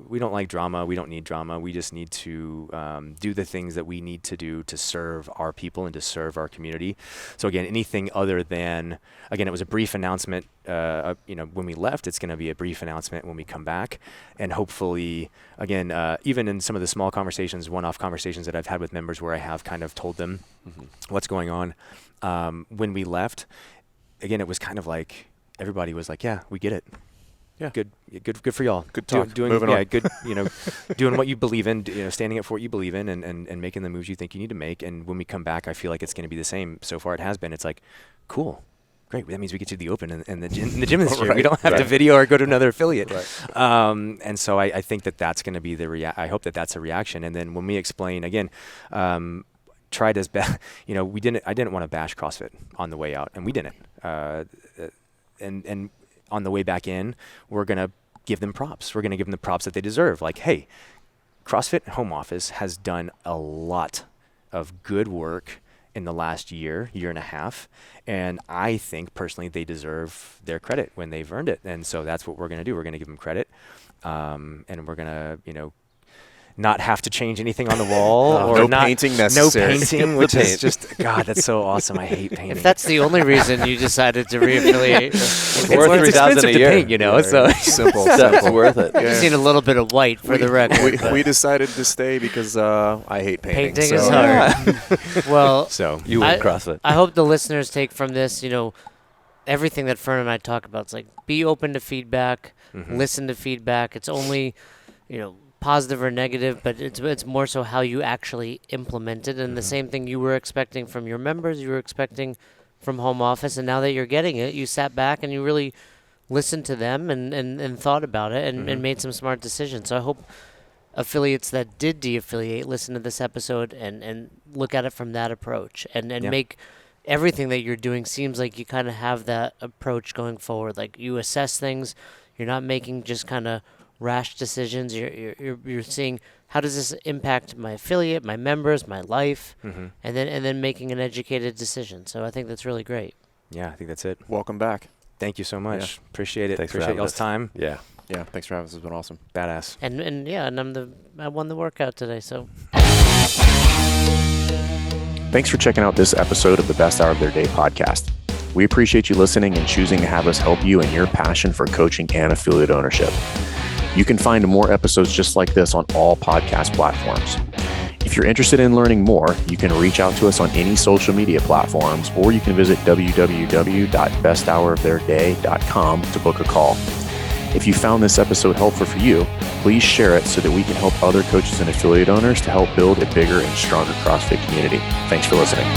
we don't like drama. We don't need drama. We just need to do the things that we need to do to serve our people and to serve our community. So again, anything other than, again, it was a brief announcement. When we left, it's going to be a brief announcement when we come back. And hopefully, again, even in some of the small conversations, one-off conversations that I've had with members where I have kind of told them what's going on, when we left, again, it was kind of like everybody was like, yeah, we get it. Yeah. Good for y'all. Good talk. Moving on. Good, doing what you believe in, standing up for what you believe in and making the moves you think you need to make. And when we come back, I feel like it's going to be the same. So far it has been. It's like, cool. Great. That means we get to the open and the gym this year. Right. We don't have to video or go to another affiliate. Right. And so I think that's going to be I hope that's a reaction. And then when we explain again, tried as best, I didn't want to bash CrossFit on the way out, and we didn't. And on the way back in, we're going to give them props. We're going to give them the props that they deserve. Like, hey, CrossFit Home Office has done a lot of good work in the last year and a half. And I think personally they deserve their credit when they've earned it. And so that's what we're going to do. We're going to give them credit. And we're going to, not have to change anything on the wall or no not painting necessary. No painting, which is just, God, that's so awesome. I hate painting. If that's the only reason you decided to re-affiliate, It's it's worth $3,000 expensive a to year. paint, so Simple. That's worth it. I just need a little bit of white for the record. We decided to stay because I hate painting. Painting so. is hard. Well, So You win CrossFit. I hope the listeners take from this, everything that Fern and I talk about. It's like, be open to feedback, listen to feedback. It's only, positive or negative, but it's more so how you actually implement it. And the same thing you were expecting from your members, you were expecting from home office, and now that you're getting it, you sat back and you really listened to them and thought about it and made some smart decisions. So I hope affiliates that did de-affiliate listen to this episode and look at it from that approach and make everything that you're doing seems like you kind of have that approach going forward. Like, you assess things, you're not making just kind of rash decisions. You're seeing, how does this impact my affiliate, my members, my life, and then making an educated decision. So I think that's really great. Yeah, I think that's it. Welcome back. Thank you so much. Appreciate it. Thanks for Appreciate having y'all's us. time. Yeah. Yeah, thanks for having us. It's been awesome. Badass. And I won the workout today. So Thanks for checking out this episode of the Best Hour of Their Day podcast. We appreciate you listening and choosing to have us help you in your passion for coaching and affiliate ownership. You can find more episodes just like this on all podcast platforms. If you're interested in learning more, you can reach out to us on any social media platforms, or you can visit www.besthouroftheirday.com to book a call. If you found this episode helpful for you, please share it so that we can help other coaches and affiliate owners to help build a bigger and stronger CrossFit community. Thanks for listening.